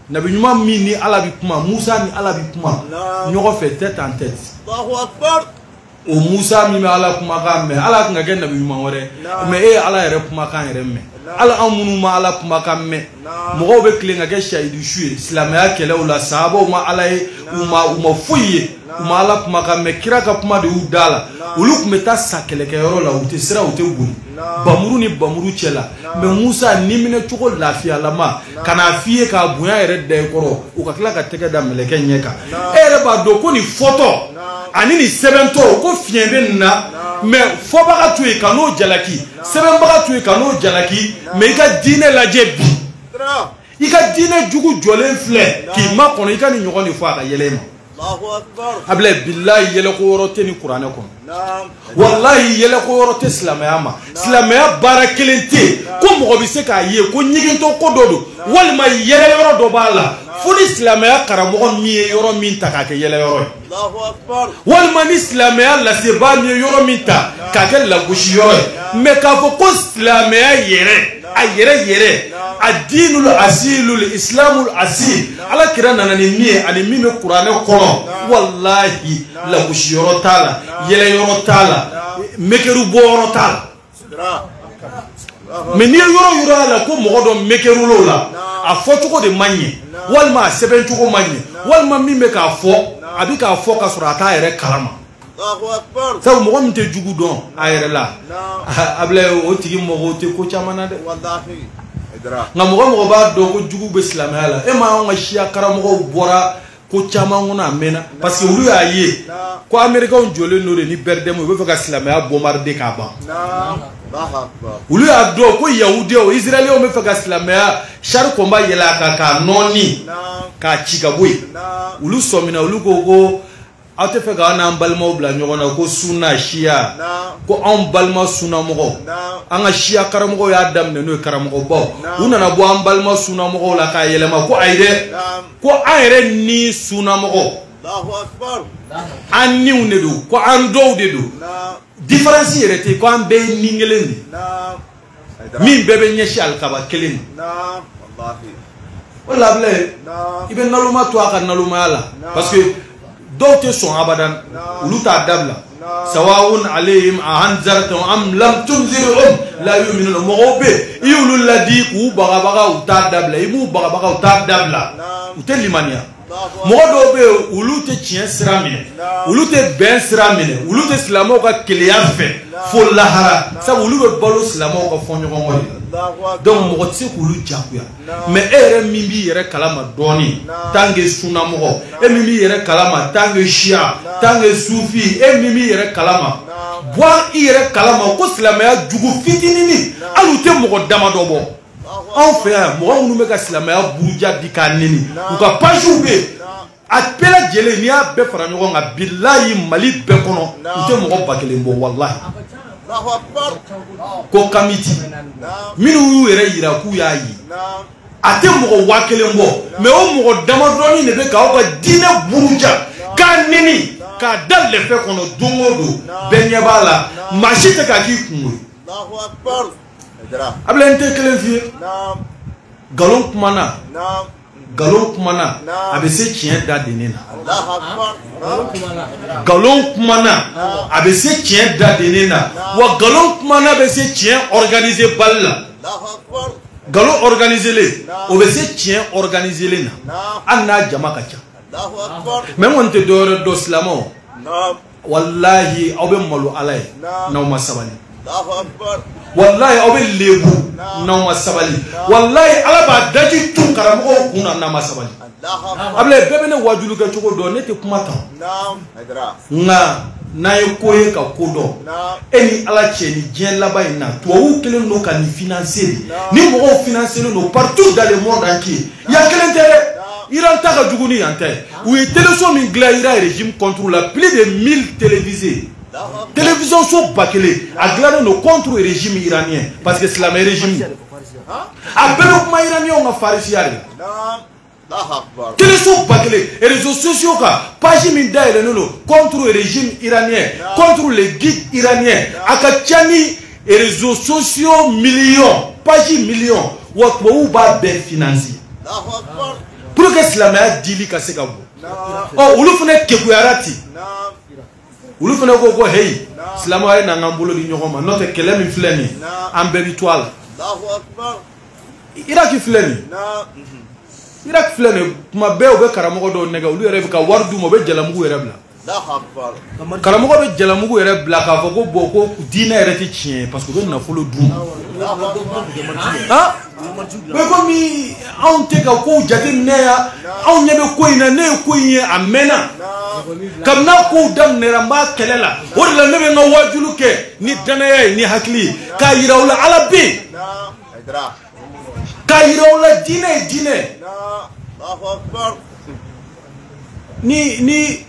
nabi ɲuman min ni Ala bɛ kuma Musa ni Ala bɛ kuma ɲɔgɔn fɛ tête en tête o Musa min bɛ Ala kumakan mɛn Ala kan ka kɛ nabi ɲuman wɛrɛ mais e ye Ala yɛrɛ kumakan yɛrɛ mɛn ala an minnu ma Ala kumakan mɛn mɔgɔw bɛ tilen ka kɛ shahidu su ye silamɛya kɛlɛw la sahabaw ma Ala ye u ma foyi ye u ma Ala kumakan mɛn kira ka kuma de y'u da la olu tun bɛ taa sa kɛlɛkɛyɔrɔ la u tɛ siran u tɛ boli bamuru ni bamuru cɛ la mais Musa ni minɛ cogo lafiyalama ka n'a f'i ye k'a bonya yɛrɛ da i kɔrɔ u ka tila ka tɛgɛ da mɛlɛkɛ ɲɛ kan e yɛrɛ b'a dɔn ko nin fɔtɔ ani nin sɛbɛntɔ ko fiɲɛ bɛ nin na mais fɔbaga to yen ka n'o jalaki sɛbɛnbaga to yen ka n'o jalaki mais i ka diinɛ lajɛ bi i ka diinɛ jugu jɔlen filɛ k'i ma kɔnɔ i ka nin ɲɔgɔn de fɔ a ka yɛlɛ i ma a bila bilahi yɛlɛko yɔrɔ tɛ ni kuranɛ kɔnɔ wallahi yɛlɛko yɔrɔ tɛ silamɛya ma silamɛya baara kelen tɛ yen ko mɔgɔ bɛ se k'a ye ko ɲigintɔ ko dɔ don walima yɛlɛ yɔrɔ dɔ b'a la fo ni silamɛya karamɔgɔ min ye yɔrɔ min ta k'a kɛ yɛlɛ yɔrɔ ye walima ni silamɛya lasebaa min ye yɔrɔ min ta k'a kɛ lagosi yɔrɔ ye mais k'a fɔ ko silamɛya yɛrɛ a yɛrɛ adinul asilul islamul asil ala kira nana ni min ye ani min bɛ kuranɛ kɔnɔ wallahi lagosi yɔrɔ t'a la yɛlɛ yɔrɔ t'a la mɛkɛru bɔ yɔrɔ t'a la mais n'i ye yɔrɔ yɔrɔ a la ko mɔgɔ dɔ mɛkɛru la a fɔcogo de man ɲɛ walima a sɛbɛncogo man ɲɛ walima min bɛ k'a fɔ a bɛ k'a fɔ ka sɔrɔ a t'a yɛrɛ kalama sabu mɔgɔ min tɛ jugu dɔn a yɛrɛ la a bila o tigi mɔgɔw tɛ ko caman na dɛ nka mɔgɔ b'a dɔn ko jugu bɛ silamɛya la e ma anw ka siya karamɔgɔw bɔra ko caman kɔnɔ a mɛnna parce que olu y'a ye ko américains jɔlen don de ni bɛrɛdɛmu u bɛ fɛ ka silamɛya bombarder k'a ban olu y'a dɔn ko yahudiw israɛliw bɛ fɛ ka silamɛya char combat yɛlɛ a kan k'a nɔɔni k'a ci ka bɔ yen olu sɔmina olu ko aw tɛ fɛ k'an n'an balimaw bila ɲɔgɔn na ko sunna siya ko anw balima sunnamɔgɔw an ka siya karamɔgɔw y'a daminɛ n'o ye karamɔgɔbaw u nana bɔ an balima sunnamɔgɔw la k'a yɛlɛma ko ayi dɛ ko an yɛrɛ ni sunnamɔgɔw an niw de don ko an dɔw de don différence yɛrɛ tɛ ko an bɛɛ ye ni kelen de min bɛɛ bɛ ɲɛsin alikaba kelen ma o la bilen i bɛ naloma to a ka nalomaya la parce que dɔw tɛ sɔn abadan olu t'a dabila sawawun alayhim ahanzartum am lam tunzirhum la yu'minun mɔgɔw bɛ i y'olu ladi k'u bagabaga u t'a dabila i b'u bagabaga u t'a dabila u tɛ limaniya mɔgɔ dɔw bɛ olu tɛ tiɲɛ sira minɛ olu tɛ bɛn sira minɛ olu tɛ silamɛw ka keleya fɛ fo lahara sabu olu bɛ balo silamɛw ka fɔɲɔgɔnkɔ de la donc mɔgɔ tɛ se k'olu jagoya mais e yɛrɛ min b'i yɛrɛ kalama dɔɔni tant que sunnamɔgɔ e min b'i yɛrɛ kalama tant que siya tant que sufi e min b'i yɛrɛ kalama bɔ i yɛrɛ kalama ko silamɛya jugu fitinini hali u tɛ mɔgɔ damadɔ bɔ anw fɛ yan mɔgɔ minnu bɛ ka silamɛya buruja di k'a neni u ka pages bɛ yen a bɛɛ lajɛlen n'i y'a bɛɛ fara ɲɔgɔn kan bilahi Mali bɛɛ kɔnɔ u tɛ mɔgɔ 1000 bɔ walahi ko kamiti minnu y'u yɛrɛ yira k'u y'a ye a tɛ mɔgɔ 1000 bɔ mais o mɔgɔ damadɔni de bɛ k'aw ka diinɛ buruja k'a neni k'a da lɛfɛ kɔnɔ don o don bɛɛ ɲɛ b'a la maa si tɛ k'a k'i kun a bila n tɛ kelen f'i ye nkalon kumana a bɛ se tiɲɛ da deni na nkalon kumana a bɛ se tiɲɛ da deni na wa nkalon kumana bɛ se tiɲɛ organiser bali la nkalon organiselen o bɛ se tiɲɛ organiselen na hali n'a jama ka ca mais n kɔni tɛ dɔwɛrɛ dɔn silamɛw wallahi aw bɛ malo Ala ye n'aw ma sabali wallahi aw bɛ lebu n'aw ma sabali wallahi Ala b'a daji tun karamɔgɔw kun na n'a ma sabali a bila bɛɛ bɛ ne wajulu kɛ cogo dɔn ne tɛ kuma tan nka n'a ye ko ye ka ko dɔn e ni Ala cɛ ni diɲɛ laban in na tubabuw kelen don ka nin financer ni mɔgɔw financer don partout dans le monde entier yan kelen tɛ dɛ Iran ta ka jugu ni yan ta ye u ye télévision min dilan Iran régime contre la plus de 1000 télévisés télévision so bakele a dilannen don contre régime iranien parce que silamɛ régime a bɛɛ bɛ kuma iranien ka farisiya de la télévision bakele réseaux sociaux ka page min dayɛlɛnnen don contre régime iranien contre les guides iraniens a ka ca ni réseaux sociaux millions page millions wa tubabuw b'a bɛɛ financer pour que silamɛya dili ka se ka bɔ olu fana kekuyara ten olu fana ko hey silamɛya ye n'an bolo di ɲɔgɔn ma n'o tɛ kɛlɛ min filɛ nin an bɛɛ bi to a la Iraki filɛ nin Iraki filɛ nin kuma bɛɛ u bɛ karamɔgɔ dɔw nɛgɛ olu yɛrɛ bɛ ka wari d'u ma u bɛ jalamugu yɛrɛ bila karamɔgɔ bɛ jalamugu yɛrɛ bila k'a fɔ ko bon ko diinɛ yɛrɛ tɛ tiɲɛ ye parce que u bɛ nafolo d'u ma mais komi anw tɛ ka kow jateminɛ yan anw ɲɛ bɛ ko in na ne ye ko in ye a mɛnna kabini n'a kow daminɛra n b'a kɛlɛ la o de la ne bɛ n ka wajulu kɛ ni danaya ye ni hakili ye k'a yira u la Ala bɛ yen k'a yira u la diinɛ ye diinɛ ni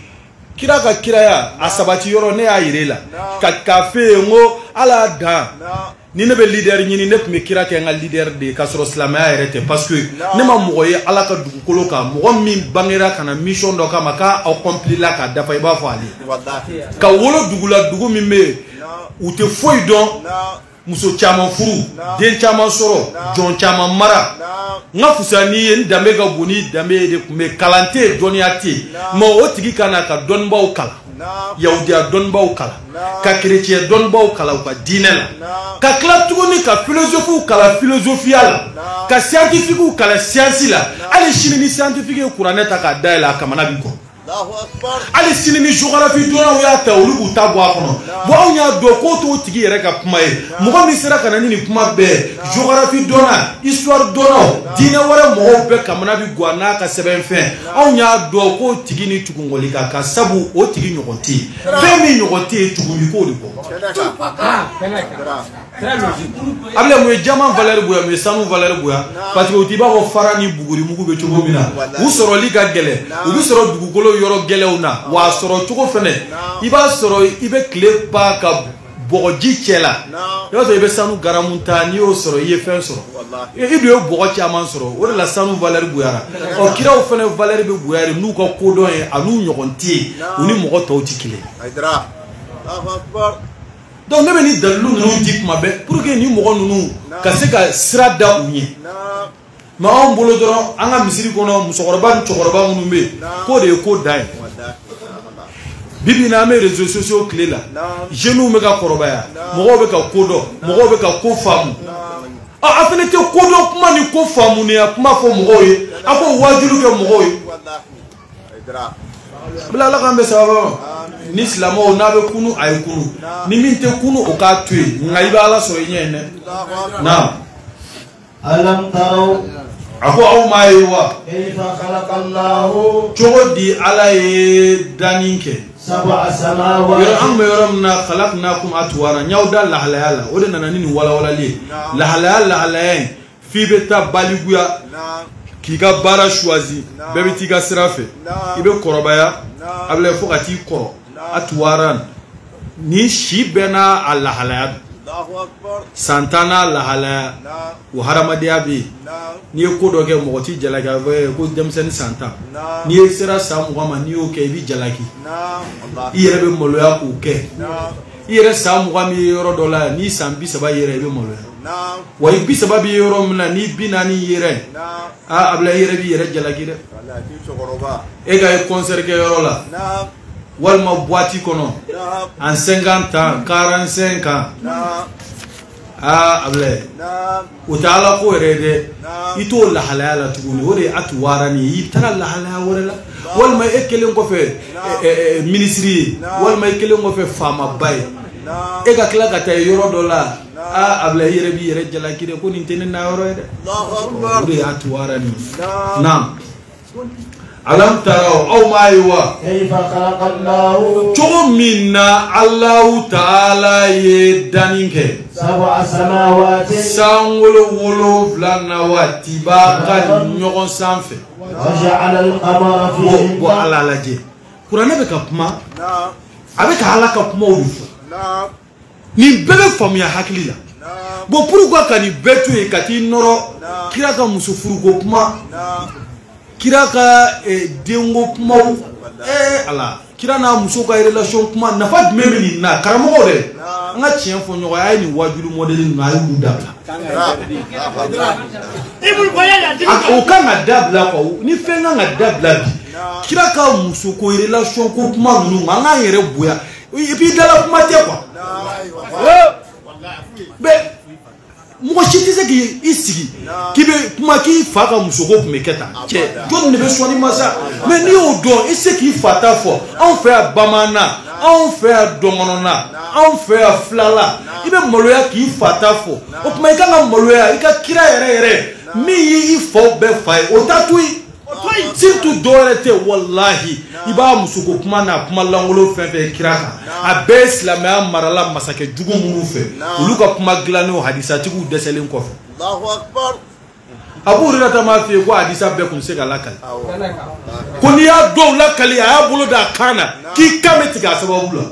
kira ka kiraya a sabati yɔrɔ ne y'a yira e la k'a f'e ye n ko Ala dan ni ne bɛ leader ɲini ne tun bɛ kira kɛ n ka leader de ye k'a sɔrɔ silamɛya yɛrɛ tɛ parce que ne ma mɔgɔ ye Ala ka dugukolo kan mɔgɔ min bangera ka na mission dɔ kama k'a accompli la k'a dafa i b'a fɔ ale ka wolo dugu la dugu min bɛ yen u tɛ foyi dɔn muso caman furu den caman sɔrɔ jɔn caman mara n ka fusa n'i ye n danbe ka bon ni danbe ye de tun bɛ kalan tɛ yen dɔnniya tɛ yen mais o tigi ka na ka dɔnnibaw kalan yahudiya dɔnnibaw kalan ka chrétien dɔnnibaw kalan u ka diinɛ la ka tila tuguni ka philosophiw kalan philosophiya la ka scientifiquew kalan science la hali sini ni scientifique ye kuranɛ ta k'a dayɛlɛ a kamana b'i kɔ hali sini ni géographie dɔnnaw y'a ta olu b'u ta bɔ a kɔnɔ bon anw y'a dɔn k'o t'o tigi yɛrɛ ka kuma ye mɔgɔ min sera ka na ni nin kuma bɛɛ géographie dɔnna histoire dɔnnaw diinɛ wɛrɛ mɔgɔw bɛɛ kamana bi guwa n'a ka sɛbɛnfɛn anw y'a dɔn k'o tigi ni tugungɔli ka kan sabu o tigi ɲɔgɔn tɛ yen fɛn min ɲɔgɔn tɛ yen tugunni k'o de bɔ a bɛ mun ye jama valeur bonya mun ye sanu valeur bonya parce que o t'i b'a fɔ fara ni buguri mugu bɛ cogo min na u sɔrɔli ka gɛlɛn u bɛ sɔrɔ dugukolo yɔrɔ gɛlɛnw na wa a sɔrɔ cogo fɛnɛ i b'a sɔrɔ i bɛ tile pan ka bɔgɔji cɛ la i b'a sɔrɔ i bɛ sanu garamu ta n'i y'o sɔrɔ i ye fɛn sɔrɔ i dun ye bɔgɔ caman sɔrɔ o de la sanu valeur bonyara ɔ kiraw fɛnɛ valeur bɛ bonya de n'u ka kodɔn ye a n'u ɲɔgɔn tɛ yen u ni mɔgɔ tɔw tɛ kelen donc ne bɛ nin dalilu ninnu di kuma bɛɛ pour que ni mɔgɔ ninnu ka se ka sira da u ɲɛ mais anw bolo dɔrɔn an ka misiri kɔnɔ musokɔrɔba ni cɛkɔrɔba minnu bɛ yen k'o de ye ko dan ye bi bi in na an bɛ réseaux sociaux tile la jeunes bɛ ka kɔrɔbaya mɔgɔw bɛ ka ko dɔn mɔgɔw bɛ ka ko faamu a fana tɛ ko dɔn kuma ni ko faamu ni a kuma fɔ mɔgɔw ye a k'o wajulu kɛ mɔgɔw ye bila ala kan bɛ sababa ni silamɛw n'a bɛ kunu a ye kunu ni min tɛ kunu o k'a to yen nka i bɛ ala sɔrɔ i ɲɛ yen dɛ naam ألم تروا a ko aw m'a ye wa كيف خلق الله cogo di ala ye danni kɛ سبع سماوات yɔrɔ an bɛ yɔrɔ min na khalaqnakum atwara n y'aw da lahalaya la o de nana ni nin walawalali ye lahalaya in f'i bɛ taa baliguya k'i ka baara choisi bɛɛ bɛ t'i ka sira fɛ i bɛ kɔrɔbaya a bɛ fo ka t'i kɔrɔ atwara ni si bɛɛ n'a a lahalaya san tan n'a lahalaya o hadamadenya bɛ yen n'i ye ko dɔ kɛ mɔgɔ t'i jalaki a bɛ ko denmisɛnnin san tan n'i ye sera san 20 ma n'i y'o kɛ i bɛ jalaki i yɛrɛ bɛ maloya k'o kɛ i yɛrɛ san 20 min ye yɔrɔ dɔ la n'i san 30 yɛrɛ i bɛ maloya wa i 30 bɛ yɔrɔ min na n'i 40 yɛrɛ a bila i yɛrɛ b'i yɛrɛ jalaki dɛ e ka ye concert kɛ yɔrɔ la walima boîte kɔnɔ en 50 ans 45 ans ablaye o tɛ ala ko yɛrɛ dɛ i t'o lahalaya la tuguni o de ye atuwara ni i taara lahalaya wɛrɛ la walima e kelen kɔfɛ ministre ye walima e kelen kɔfɛ faamaba ye e ka tila ka taa yɔrɔ dɔ la ablaye i yɛrɛ b'i yɛrɛ jalaki dɛ ko nin tɛ ne na yɔrɔ ye dɛ o de ye atuwara ni naam alam taraw aw m'a ye wa كيف خلق الله cogo min na Allahu Taala ye danni kɛ سبع سماوات san 7 na waati b'a ka ɲɔgɔn sanfɛ وجعل القمر فيهن bɔ ala lajɛ kuranɛ bɛ ka kuma a bɛ ka ala ka kumaw de fɔ nin bɛɛ bɛ faamuya hakili la bon pourquoi ka nin bɛɛ to yen ka t'i nɔrɔ kira ka muso furuko kuma kira ka dengo kumaw ala kira n'a muso ka relation kuma nafa jumɛn bɛ nin na karamɔgɔ dɛ an ka tiɲɛ fɔ ɲɔgɔn a ye nin wajulu modèle ninnu a ye olu dabila o kan ka dabila quoi ni fɛn kan ka dabila bi kira ka muso ko relation ko kuma ninnu an k'an yɛrɛ bonya et puis dala kuma tɛ quoi mɔgɔ si tɛ se k'i sigi k'i bɛ kuma k'i fa ka musoko tun bɛ kɛ tan cɛ jɔn de bɛ sɔnni ma sa mais n'i y'o dɔn i se k'i fa ta fɔ anw fɛ yan bamanan anw fɛ yan dɔngɔnɔna anw fɛ yan filala i bɛ maloya k'i fa ta fɔ o tuma i kan ka maloya i ka kira yɛrɛ min y'i faw bɛɛ fa ye o ta to yen surtout dɔwɛrɛ tɛ walahi i b'a musoko kuma n'a kuma lankolon fɛn fɛn kira kan a bɛɛ ye silamɛya marala masakɛ jugu minnu fɛ olu ka kuma dilannen o hadisatigiw dɛsɛlen kɔfɛ Abu Hurairata m'a f'i ye ko hadisa bɛɛ kun tɛ se ka lakali ko n'i y'a dɔw lakali a y'a bolo d'a kan na k'i kan bɛ tigɛ a sababu la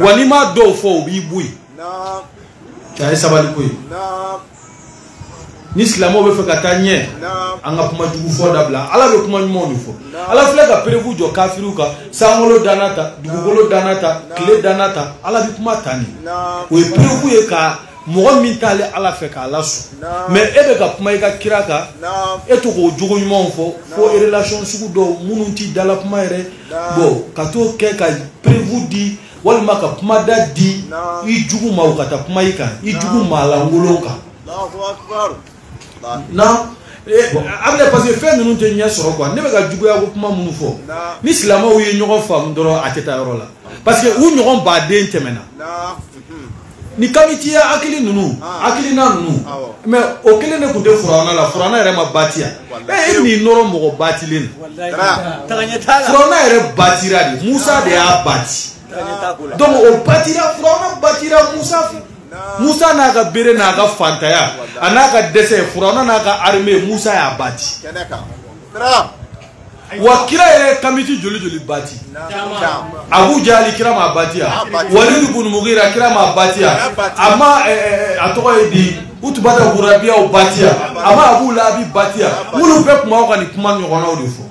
wa n'i m'a dɔw fɔ o b'i bo yen a ye sabali ko ye ni silamɛw bɛ fɛ ka taa ɲɛ an ka kuma jugu fɔ dabila ala bɛ kuma ɲumanw de fɔ ala filɛ ka perewu jɔ kafiriw kan sankolo danna ta dugukolo danna ta tile danna ta ala bɛ kuma ta nin o ye perewu ye ka mɔgɔ min t'ale ala fɛ k'a lasɔn mais e bɛ ka kuma i ka kira kan e to k'o jogo ɲumanw fɔ relation sugu dɔw minnu t'i dala kuma yɛrɛ bon ka t'o kɛ ka perewu di walima ka kumada di i jugu ma o ka taa kuma i kan i jugu maa lankolon kan na abile parce que fɛn ninnu tɛ ɲɛ sɔrɔ quoi ne bɛ ka juguya ko kuma minnu fɔ ni silamɛw ye ɲɔgɔn faamu dɔrɔn a tɛ taa yɔrɔ la parce que u ɲɔgɔn baden tɛmɛna ni kabitiya hakili ninnu hakilina ninnu mais o kelen de tun tɛ Firawuna la Firawuna yɛrɛ ma bati yan e n'i nɔrɔ mɔgɔ batilen na Firawuna yɛrɛ batira de Musa de y'a bati donc o batira Firawuna batira Musa fɛ Musa n'a ka bere n'a ka fantaya a n'a ka dɛsɛ Firawuna n'a ka armée Musa y'a bati wa kira yɛrɛ kamiti joli joli bati Abu Jahali kira m'a bati yan Walid ibn Mughira kira m'a bati yan a ma a tɔgɔ ye di Utbata Burabiyaw bati yan a ma Abu Lahabi bati yan minnu bɛɛ tun b'aw ka nin kuma ɲɔgɔnnaw de fɔ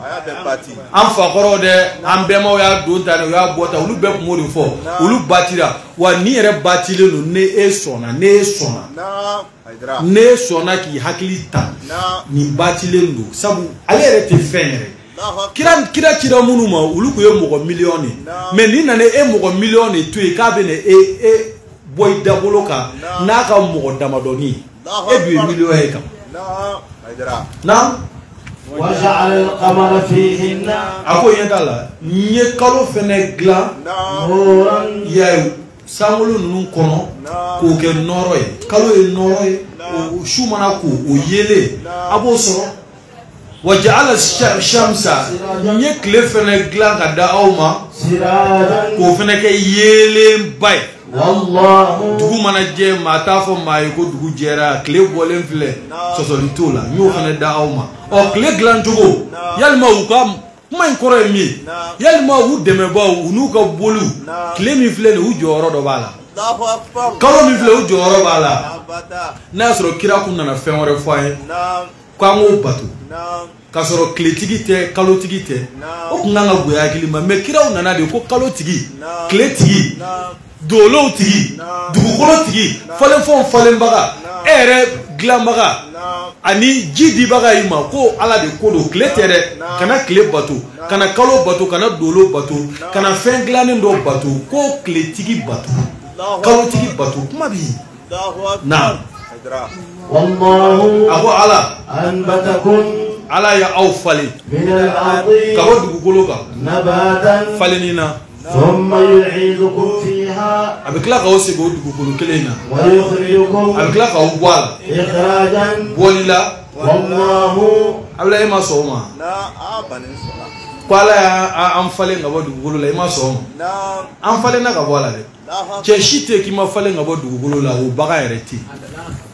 an fakɔrɔw dɛ an bɛnbaw y'a don ta o y'a bɔ ta olu bɛɛ tun b'o de fɔ olu batira wa ni yɛrɛ batilen don ne e sɔnna k'i hakili ta nin batilen don sabu ale yɛrɛ tɛ fɛn yɛrɛ kira cira minnu ma olu tun ye mɔgɔ miliyɔn de mais ni nana e mɔgɔ miliyɔn de to yen k'a bɛ na e bɔ i dabolo kan n'a ka mɔgɔ damadɔni e dun ye miliyɔn ye kan na وجعل القمر فيهن ako yenda la nye kalo fene gla نورا ya sangolo nun kono ko ke noro ye kalo e noro ye o shumana ko o yele abo soro waja'ala shamsa nye kle fene gla ka da awma سراجا ko fene ke yele bay والله dugu mana je mata fo mai ko dugu jera kle bolen fle sosoli tola nyo fene da awma o kle glan tugo yalma ukam kuma koro mi yalma wu deme ba unu ka bolu kle mi fle ne u joro do bala Allahu Akbar. kalo mi fle u joro bala Abada. na soro kira kun na fen wore fo ay Naam. kwa ngo batu Naam. ka soro kle tigi te kalo tigi te o kun nga goya kilima me kira un na de ko kalo tigi kle tigi Naam. dolo tigi dugukolo tigi falen fo falen baga ere glan baga Naam. ani jidi baga ima ko ala de ko do kle tere kana kle batu kana kalo batu kana dolo batu kana fen glanin do batu ko kle tigi batu kalo tigi batu kuma bi Allahu Akbar. Naam. Adra. والله ako ala أنبتكم ala ya aw fali من الأرض ka bɔ dugukolo kan نباتا falenni na ثم يعيدكم فيها a bɛ tila k'aw segin o dugukolo kelen na ويخرجكم a bɛ tila k'aw bɔ a la إخراجا bɔli la والله a bɛ e ma sɔn o ma Na abani sola. ko ala y'an falen ka bɔ dugukolo la i ma sɔn o ma Naam. an falen na ka bɔ a la dɛ Allahu Akbar. cɛ si tɛ k'i ma falen ka bɔ dugukolo la o baga yɛrɛ tɛ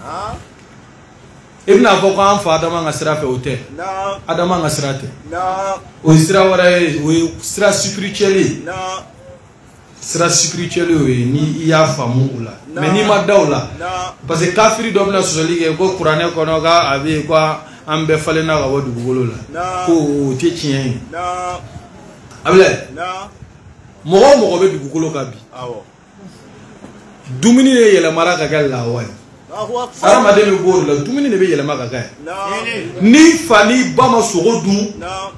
Ah. i bɛna fɔ ko an fa adama ka sira fɛ o tɛ Naam. adama ka sira tɛ Naam. o ye sira wɛrɛ ye o ye sira spirituel ye Naam. sira spirituel o ye ni i y'a faamu o la mɛ n'i ma da o la Naam. parce que kafiri dɔ bɛna sɔsɔli kɛ ko kuranɛ kɔnɔ ka a bɛ yen ko an bɛɛ falenna ka bɔ dugukolo la ko o tɛ tiɲɛ ye Naam. a bɛ Naam. mɔgɔ o mɔgɔ bɛ dugukolo kan bi Awo. dumuni de yɛlɛmara ka kɛ lawa ye Allahu Akbar. hadamaden bɛ bɔ o de la dumuni de bɛ yɛlɛma ka kɛ Naam. ni fa ni ba ma sogo dun Naam.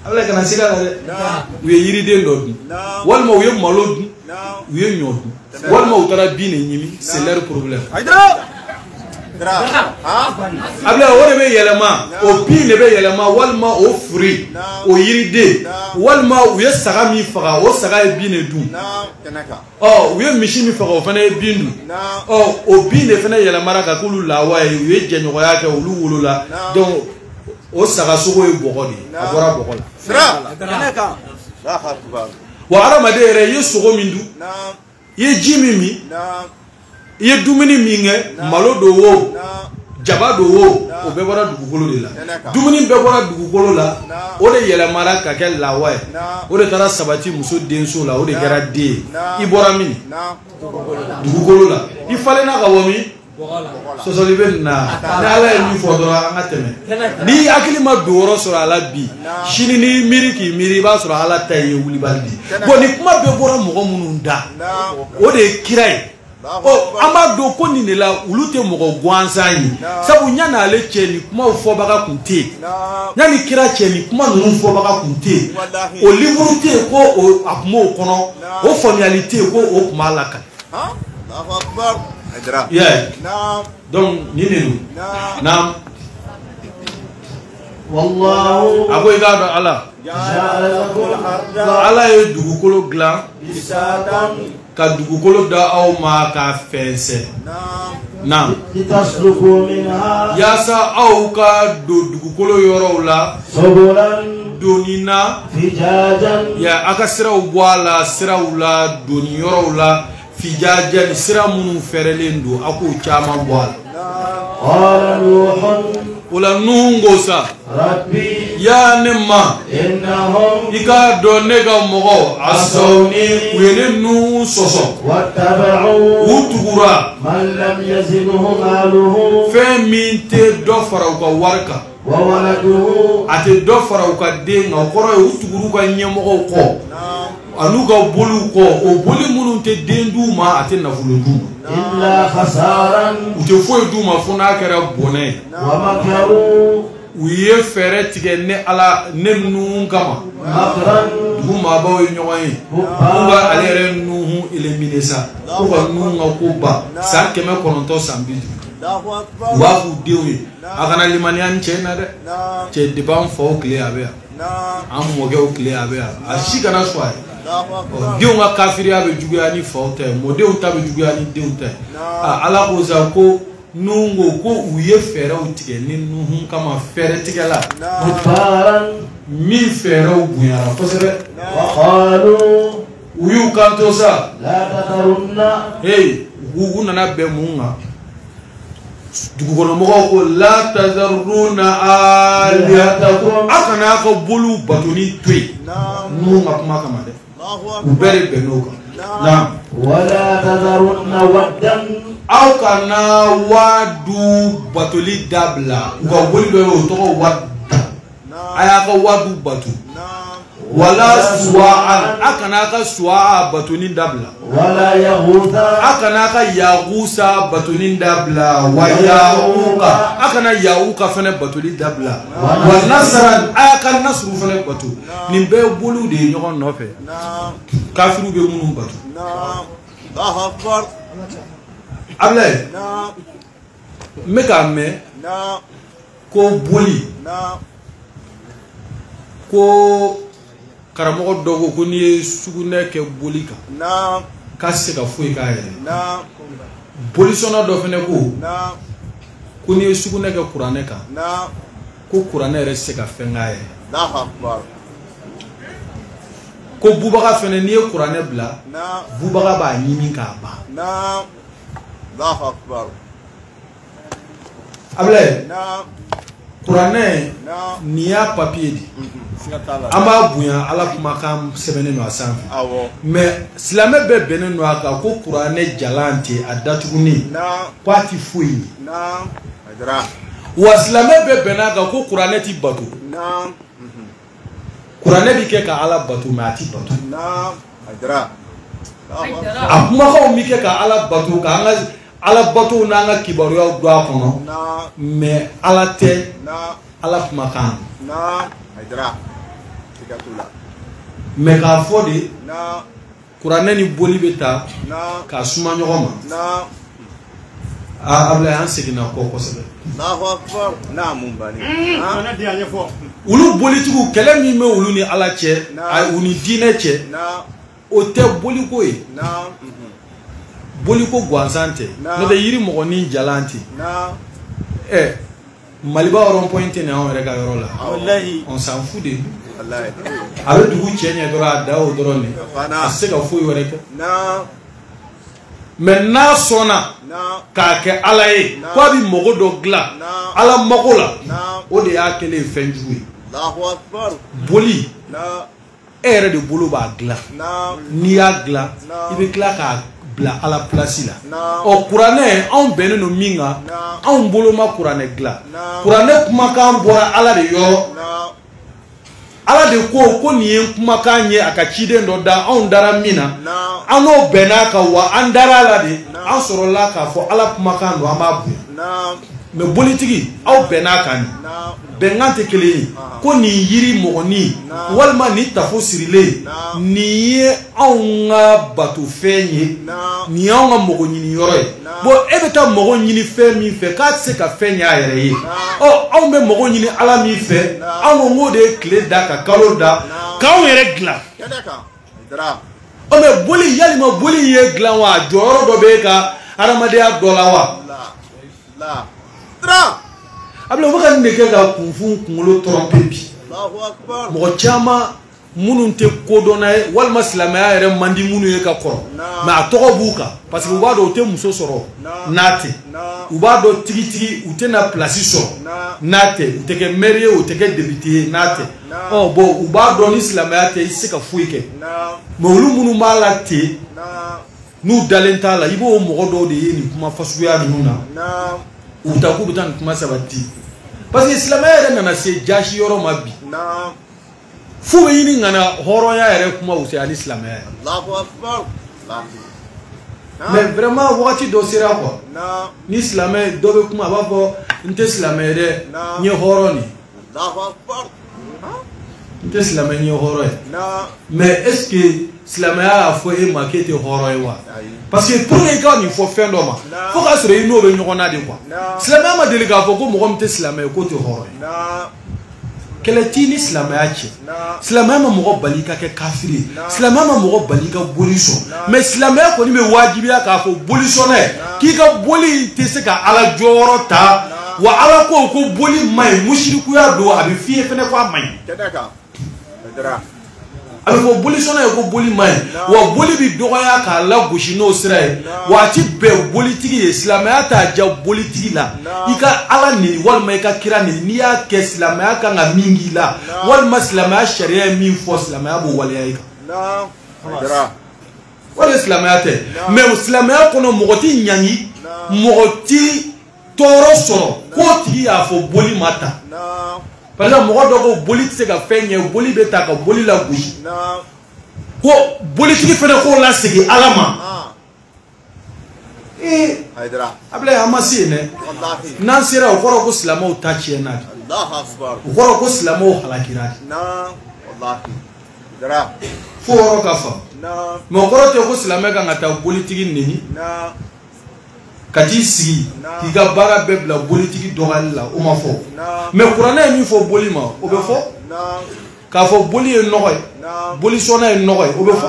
a bɛ kana siga la dɛ Naam. u ye yiriden dɔ dun Naam. walima u ye malo dun Naam. u ye ɲɔ dun walima u taara bin de ɲimi c'est leur problème Adra. Ah. a bɛ o de bɛ yɛlɛma o bin de bɛ yɛlɛma walima o furi o yiriden walima u ye saga min faga o saga ye bin de dun Naam. Kenaka. ɔ u ye misi min faga o fana ye bin dun Naam. ɔ o bin de fana yɛlɛmara ka k'olu lawa ye u ye jɛɲɔgɔnya kɛ olu wolola donc o saga sogo ye bɔgɔ de ye a bɔra bɔgɔ la Sira. Kenaka. Allahu Akbar. wa hadamaden yɛrɛ i ye sogo min dun Naam. i ye ji min min Naam. i ye dumuni min kɛ malo do wo Naam. jaba do wo o bɛɛ bɔra dugukolo de la dumuni bɛɛ bɔra dugukolo la o de yɛlɛmara ka kɛ lawa ye o de taara sabati muso denso la o de kɛra den ye i bɔra min Naam. dugukolo la i falenna ka bɔ min sɔsɔli bɛ nin na ni ala ye min fɔ dɔrɔn an ka tɛmɛ ni hakili ma don yɔrɔ sɔrɔ a la bi sini ni miiri k'i miiri i b'a sɔrɔ ala ta ye wulibali de ye bon ni kuma bɛɛ bɔra mɔgɔ minnu da Naam. o de ye kira ye an b'a dɔn ko nin de la olu tɛ mɔgɔ gansan ye sabu yan'ale cɛ nin kumaw fɔbaga kun tɛ yen Naam. yanni kira cɛ nin kuma ninnu fɔbaga kun tɛ yen o livre tɛ yen ko a kun b'o kɔnɔ o faamuyali tɛ yen ko o kun b'a lakali Ah. Allahu Akbar. Adra. i y'a ye Naam. donc nin de don Naam. naam والله a ko i k'a dɔn ala جعل لكم الأرض ala ye dugukolo dilan بساطا ka dugukolo da aw ma k'a fɛnsɛ Naam. naam لتسلكوا منها yaasa aw ka don dugukolo yɔrɔw la سبلا doni na فجاجا ya a ka siraw bɔ a la siraw la doni yɔrɔw la fijajan sira minnu fɛrɛlen don a k'o caman bɔ a la قال نوح o la nuhun ko sa ربي yaa ne ma إنهم i k'a dɔn ne ka mɔgɔw a sɔnni u ye ne nuhun sɔsɔ واتبعوا u tugura من لم يزده ماله fɛn min tɛ dɔ fara u ka wari kan وولده a tɛ dɔ fara u ka den kan o kɔrɔ ye u tugura u ka ɲɛmɔgɔw kɔ an'u ka boliw kɔ o boli minnu tɛ den d'u ma a tɛ nafolo d'u ma إلا خسارا u tɛ foyi d'u ma fo n'a kɛra bɔnɛ ye ومكروا u ye fɛɛrɛ tigɛ ne ala ne nuhu kama dugu maabaw ye ɲɔgɔn ye ko ka ale yɛrɛ nuhu éliminer sa ko ka nuhu ka ko ban san 900 san 50 u b'a f'u denw ye a kana limaniya ni cɛ in na dɛ cɛ de b'an faw tile a bɛ yan an mɔkɛw tile a bɛ yan a si kana sɔn a ye denw ka kafiriya bɛ juguya ni faw ta ye mɔdenw ta bɛ juguya ni denw ta ye ala ko sa ko nuhu ko u ye fɛɛrɛw tigɛ ni nuhu kama fɛɛrɛ tigɛ la min fɛɛrɛw bonyara kosɛbɛ u y'u kanto sa u nana bɛn mun kan dugukɔnɔmɔgɔw ko la tazaruna alihatakum a kana a ka boliw batoni to yen nuhu ka kuma kama dɛ u bɛɛ de bɛnn'o kan wala tazaruna waddan aw kana wadu batoli dabila u ka boli dɔ ye o tɔgɔ wadu a y'a ka wadu batu wala suwa'an a kana a ka suwa'a batoni dabila wala yahuda a kana a ka yagusa batoni dabila wa ya'uka a kana ya'uka fɛnɛ batoli dabila wa nasaran a y'a ka nasuru fɛnɛ batu nin bɛɛ ye boliw de ye ɲɔgɔn nɔfɛ kafiru bɛ minnu batu Ablaye n bɛ k'a mɛn ko boli ko karamɔgɔ dɔ ko n'i ye sugunɛ kɛ boli kan k'a se ka foyi k'a yɛrɛ bolisɔnna dɔ fɛnɛ ko n'i ye sugunɛ kɛ kuranɛ kan ko kuranɛ yɛrɛ se ka fɛn k'a yɛrɛ ko bubaga fɛnɛ n'i ye kuranɛ bila bubaga b'a ɲimi k'a ban Ablaye kuranɛ nin y'a papier di an b'a bonya ala kumakan sɛbɛnnen don a sanfɛ mais silamɛ bɛɛ bɛnnen don a kan ko kuranɛ jalan tɛ a datugunen ko a tɛ foyi ye wa silamɛ bɛɛ bɛnnen a kan ko kuranɛ tɛ bato kuranɛ bɛ kɛ ka ala bato mais a tɛ bato a kumakanw bɛ kɛ ka ala bato k'an ka ala bato n'an ka kibaruyaw don a kɔnɔ mais ala tɛ ala kumakan mais k'a fɔ de kuranɛ ni boli bɛ ta k'a suma ɲɔgɔn ma Ablaye an seginna kɔ kosɛbɛ olu bolitigiw kɛlɛ min bɛ olu ni ala cɛ u ni diinɛ cɛ o tɛ boliko ye boliko gansan tɛ n'o tɛ yiri mɔgɔnin jalan tɛ Maliba rond-point tɛ nin anw yɛrɛ ka yɔrɔ la on s'en fout de a bɛ dugu cɛ ɲɛ dɔrɔn a da o dɔrɔn de a se ka foyi wɛrɛ kɛ mais n'a sɔnna k'a kɛ ala ye ko a bɛ mɔgɔ dɔ dilan ala mago la o de y'a kɛlen fɛn jugu ye boli e yɛrɛ de bolo b'a dilan n'i y'a dilan i bɛ tila k'a bila ala place la kuranɛ anw bɛnnen don min kan anw bolo ma kuranɛ dilan kuranɛ kumakan bɔra ala de yɔrɔ ala de ko nin ye kumakan ye a ka ciden dɔ da anw dara min na an n'o bɛnn'a kan wa an dara la de an sɔrɔla k'a fɔ ala kumakan don an b'a bonya mais bolitigi aw bɛnn'a kan ni bɛnkan tɛ kelen ye ko nin yiri mɔgɔnin walima nin tafo sirilen nin ye anw ka batofɛn ye nin y'anw ka mɔgɔ ɲini yɔrɔ ye bon e bɛ taa mɔgɔ ɲini fɛn min fɛ k'a tɛ se ka fɛn ɲɛ a yɛrɛ ye anw bɛ mɔgɔ ɲini ala min fɛ anw ko k'o de ye tile da ka kalo da k'anw yɛrɛ dilan mais boli yalima boli ye dilan wa jɔyɔrɔ dɔ bɛ e ka adamadenya dɔ la wa Ablaye o bɛ ka nin de kɛ ka kunfun kunkolo tromper bi mɔgɔ caman minnu tɛ kodɔnna ye walima silamɛya yɛrɛ man di minnu ye ka kɔrɔ mais a tɔgɔ b'u kan parce que u b'a dɔn u tɛ muso sɔrɔ n'a tɛ u b'a dɔn tigitigi u tɛna place sɔrɔ n'a tɛ u tɛ kɛ maire ye u tɛ kɛ député ye n'a tɛ bon u b'a dɔn ni silamɛya tɛ i tɛ se ka foyi kɛ mais olu minnu b'a la ten n'u dalen t'a la i b'o mɔgɔ dɔw de ye nin kuma fasuguya ninnu na u bɛ taa k'u bɛ taa nin kuma sabati parce que silamɛya yɛrɛ nana se jasi yɔrɔ ma bi fo bɛ ɲini ŋana hɔrɔnya yɛrɛ kuma wusa ani silamɛya mais vraiment wagati dɔ sera quoi ni silamɛ dɔ bɛ kuma a b'a fɔ n tɛ silamɛ dɛ n ye hɔrɔn de الله أكبر. Nte silamɛ hɔrɔn ye. نعم. Mais est-ce que silamɛya y'a fɔ e ma k'e tɛ hɔrɔn ye wa? Parce que pour que i ka nin fɔ fɛn dɔ ma, fo k'a sɔrɔ i n'o bɛ ɲɔgɔn na de quoi. Silamɛya ma deli k'a fɔ ko mɔgɔ min tɛ silamɛ ye k'o tɛ hɔrɔn ye. Kɛlɛ t'i ni silamɛya cɛ. Silamɛya ma mɔgɔ bali ka kɛ kafiri ye. Silamɛya ma mɔgɔ bali ka boli sɔn. Mais silamɛya kɔni bɛ wajibiya k'a fɔ boli sɔnɛ k'i ka boli tɛ se ka Ala jɔyɔrɔ ta wa Ala ko ko boli man ɲi musirikuya don a bɛ f'i ye fɛnɛ ko a man ɲi. A bɛ fɔ boli sɔnna ye ko boli man ɲi wa boli bɛ dɔgɔya k'a lagosi n'o sira ye wa a ti bɛn bolitigi ye. Silamɛya t'a ja bolitigi la i ka Ala neni walima i ka kira neni n'i y'a kɛ silamɛya kan ka min k'i la walima silamɛya sariya ye min fɔ silamɛya b'o waleya i kan. O de silamɛya tɛ mais silamɛya kɔnɔ mɔgɔ ti ɲangi mɔgɔ ti tɔɔrɔ sɔrɔ k'o tigi y'a fɔ boli ma ta. Par exemple mɔgɔ dɔ ko boli tɛ se ka fɛn ɲɛ boli bɛ ta ka boli la gosi ko bolitigi fɛnɛ k'o la segin Ala ma. Ablaye an ma se yen dɛ. N'an sera o kɔrɔ ko silamɛw ta tiɲɛna de. O kɔrɔ ko silamɛw halakira de. Fo yɔrɔ ka faamu. Mais o kɔrɔ tɛ ko silamɛ kan ka taa bolitigi neni ka t'i sigi k'i ka baara bɛɛ bila bolitigi dɔgɔyali la o ma fɔ. Mais kuranɛ ye min fɔ boli ma o bɛ fɔ. K'a fɔ boli ye nɔgɔ ye boli sɔnna ye nɔgɔ ye o bɛ fɔ.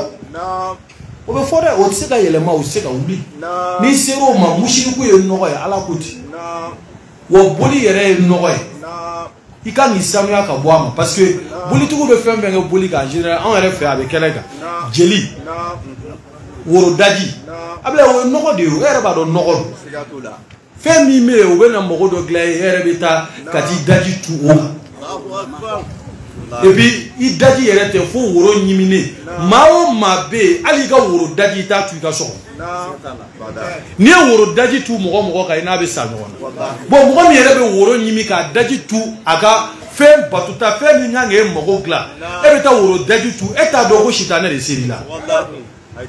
O bɛ fɔ dɛ o tɛ se ka yɛlɛma o tɛ se ka wuli. N'i sera o ma musiriku ye nɔgɔ ye Ala ko ten wa boli yɛrɛ ye nɔgɔ ye. I ka nin sanuya ka bɔ a ma parce que bolitigiw bɛ fɛn fɛn kɛ boli kan en général anw yɛrɛ fɛ a bɛ kɛnɛ kan jeli worodaji Ablaye o ye nɔgɔ de ye o yɛrɛ b'a dɔn nɔgɔ don fɛn min bɛ yen o bɛ na mɔgɔ dɔ dilan ye e yɛrɛ bɛ taa ka t'i daji tu o kan et puis i daji yɛrɛ tɛ fo woro ɲiminen maa o maa bɛ yen hali i ka woro daji i t'a tu i ka so kɔnɔ n'i ye woro daji tu mɔgɔ kan i n'a bɛ sa ɲɔgɔn na bon mɔgɔ min yɛrɛ bɛ woro ɲimi k'a daji tu a ka fɛn batuta fɛn min kan k'e mago dilan e bɛ taa woro daji tu e t'a dɔn ko sitanɛ de ser'i la. E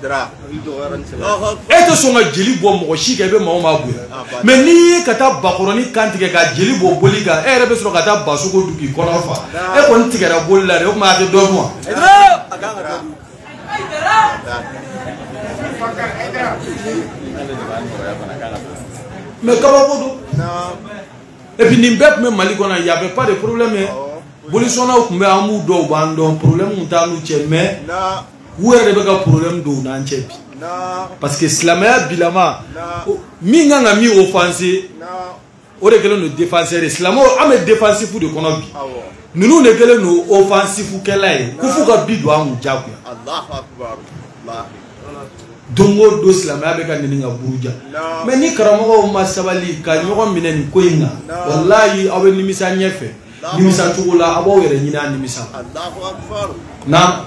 tɛ sɔn ka jeli bɔ mɔgɔ si kan i bɛ maa o maa bonya mais n'i ye ka taa bakɔrɔni kan tigɛ ka jeli bɔ boli kan e yɛrɛ bɛ sɔrɔ ka taa basogo dun k'i kɔnɔ fa e kɔni tigɛra boli la de o tuma a tɛ dɔ dun wa. Mais kabako don et puis nin bɛɛ tun bɛ Mali kɔnɔ y avait pas de problème bolisɔnnaw tun bɛ an b'u dɔw b'an dɔn problème t'a n'u cɛ mais u yɛrɛ de bɛ ka problème don u n'an cɛ bi parce que silamɛya bilama min kan ka min offenser o de kɛlen don défenseur ye silamɛw an bɛ défensif de kɔnɔ bi ninnu de kɛlen don offensif kɛla ye ko f'u ka bi don an kun jagoya. Don o don silamɛya bɛ ka neni ka buruja mais ni karamɔgɔw ma sabali ka ɲɔgɔn minɛ nin ko in kan walayi aw bɛ nimisa ɲɛfɛ nimisa cogo la a b'aw yɛrɛ ɲini a nimisa na.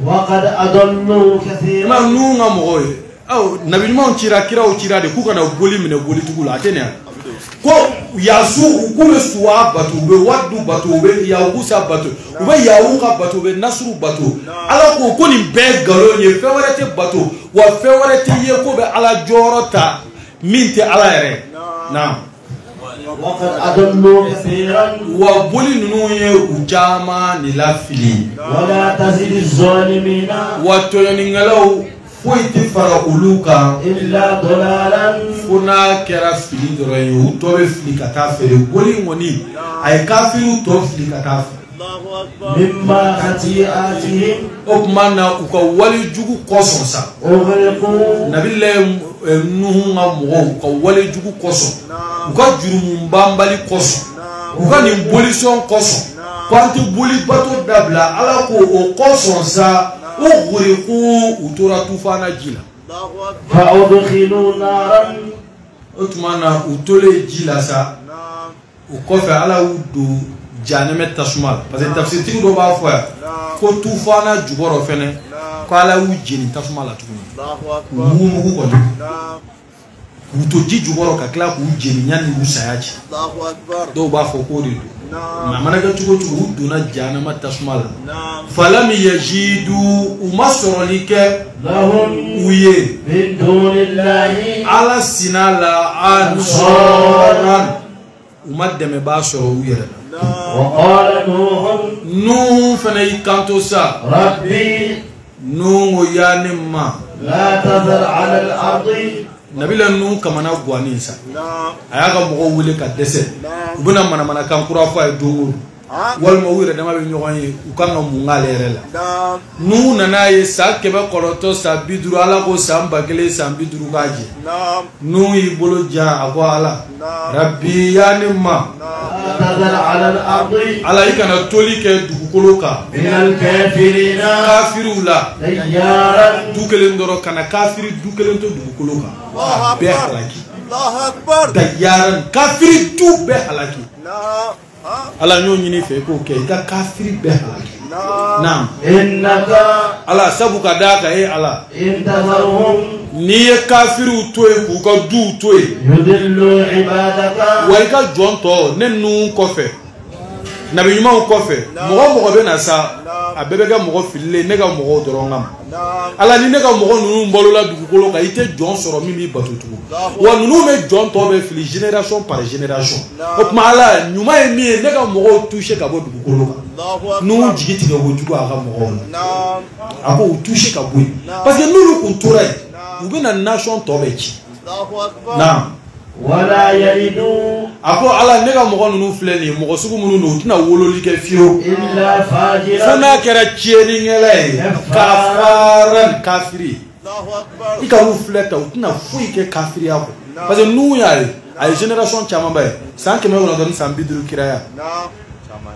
وقد أضلوا كثيرا. Ma ninnu ka mɔgɔw ye nabi ɲumanw cira kiraw cira de k'u kana boli minɛ bolitigiw la a tɛ ne yan ko yasu k'u bɛ suwa bato u bɛ wadu bato u bɛ yahusa bato u bɛ yahu ka bato u bɛ nasuru bato Ala ko nin bɛɛ nkalon ye fɛn wɛrɛ tɛ bato wa fɛn wɛrɛ tɛ ye ko bɛ Ala jɔyɔrɔ ta min tɛ Ala yɛrɛ na. وقد أضلوا كثيرا. wa boli ninnu ye u caman de lafili. ولا تزد الظالمين. wa tɔɲɔnikɛlaw foyi tɛ fara olu kan. إلا ضلالا. fo n'a kɛra fili dɔrɔn ye u tɔ bɛ fili ka taa feere boli kɔni a ye kafiriw tɔ fili ka taa feere. مما خطيئاتهم. o tuma na u ka wali jugu kɔsɔn sa. أغرقوا. Nabila Nuhu ka mɔgɔw u ka wali jugu kɔsɔn u ka jurumu banbali kɔsɔn u ka nin bolisɔn kɔsɔn k'an tɛ boli bato dabila Ala ko o kɔsɔn sa أغرقوا u tora tufana ji la. فأدخلوا نارا. O tuma na u tolen ji la sa o kɔfɛ Ala y'u don jahanɛmɛ tasuma la parce que tafsiritigiw dɔ b'a fɔ yan ko tufana jukɔrɔ fɛnɛ ko Ala y'u jeni tasuma la tuguni k'u mugumugu kɔnɔ k'u to ji jukɔrɔ ka tila k'u jeni yanni u saya cɛ dɔw b'a fɔ k'o de don mais a mana kɛ cogo cogo u donna jahanɛmɛ tasuma la falam yajidu u ma sɔrɔli kɛ u ye min dunillahi Ala sina la ansɔran umademe ba soro uyere وقال نوح nu fana yikanto sa ربي nu yani ma لا تذر على الأرض nabila nu kamana gwani sa نعم ayaga mogo wule ka dese ubuna mana kan kura fa do wal mo wire dama be nyogon yi ukanga mungale rela نعم nu nana ye sa kebe koroto sa biduru ala ko sa mbagele sa biduru gaji نعم nu yi bolo ja ako ala rabbi yani ma لا تذر على الأرض ala ikana toli ke dugukolo ka من الكافرين kafiru la ديارا dukelen doro kana kafiri dukelen to dugukolo ka الله be أكبر halaki الله أكبر dayaran kafiri du be halaki نعم ala nyo nyini fe ko ke ka kafiri be halaki نعم naam إنك ala sabu ka daka ala إن تذرهم ni ye kafiru toy ku ka du toy يضلوا عبادك wa ka jonto ne nu kofe nabi nyuma kofe mogo be na sa abebe ga mogo fille ne ga mogo dorongam نعم ala ni ne ga mogo nunu mbolo la dugukolo ka ite jon soro mimi batutugo wa nunu me jon to be fili génération par génération o kuma ala nyuma e mi ne ga mogo toucher ka bo dugukolo ka الله nu أكبر jigiti ga wojugo aga mogo نعم ako toucher ka bo parce que nunu kun toray u be na nation to be ci الله أكبر na ولا يلدوا ako ala ne ga mogo nunu fle ni mogo sugu munu no tina wololi ke fio إلا فاجرا fana kera cieni ngele kafaran kafiri الله أكبر ika wu fleta utina fui ke kafiri yako parce que nous ya ay génération chama bay san ke me wona don san bidru kiraya نعم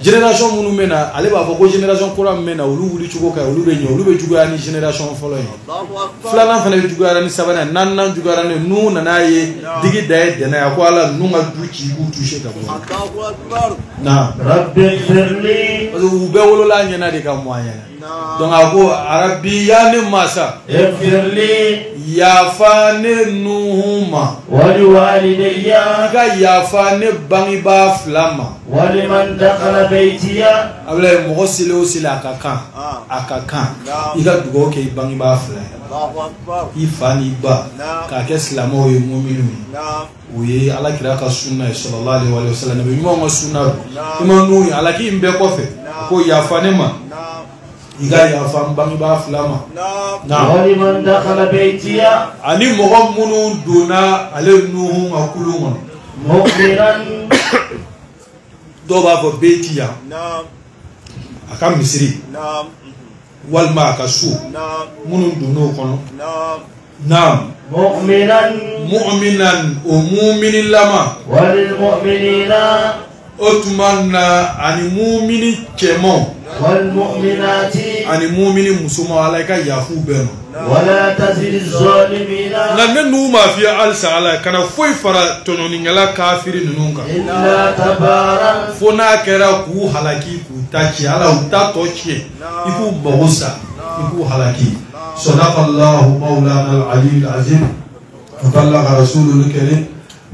génération munu mena ale ba ko génération kura mena ulu wuli chugo ka ulu be nyo ulu be jugo ya ni génération folo yi الله أكبر flana fana be jugo ya ni sabana nan jugo ya ni nu na ye digi dai de na ko ala nu nga du ci bu toucher ka bo الله أكبر na رب اغفر لي parce que u be wolo la nyana de ka moya نعم donc ako arabi ya ni masa اغفر لي yafa ne nuhuma ولوالدي ka yafa ne bangiba flama ولمن دخل بيتي abla mogo sile o sile akakan ika dugo ke bangiba fla الله أكبر ifani ba ka ke slamo ye mu'minu نعم uye ala kira ka sunna sallallahu alaihi wasallam nabi mo sunna imanu ala ki imbe ko fe ko yafa ne ma نعم ika yafa bangiba flama نعم na ولمن دخل بيتي ani mogo munu dona ale nuhu akuluma مؤمنا do ba fo betiya نعم aka misiri نعم walma aka su نعم munu duno kono نعم naam مؤمنا mu'minan o mu'minin lama وللمؤمنين otumanna ani mu'mini cemo والمؤمنات ani mu'mini musuma ala ka yafu beno ولا تزد الظالمين na ne nu ma fi alsa ala kana foi fara tononi ngala kafiri nununka إلا تبارا fona kera ku halaki ku tachi ala uta tochi iku bagusa iku halaki sadaqallahu maulana al-ali al-azim وبلغ رسوله الكريم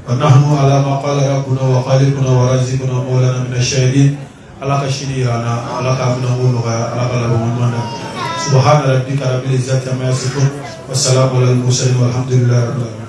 ونحن على ما قال ربنا وخالقنا ورازقنا مولانا من الشاهدين على كشنيرانا على كابنا ولغا على كلامنا سبحان ربك رب العزة عما يصفون والسلام على المرسلين والحمد لله رب العالمين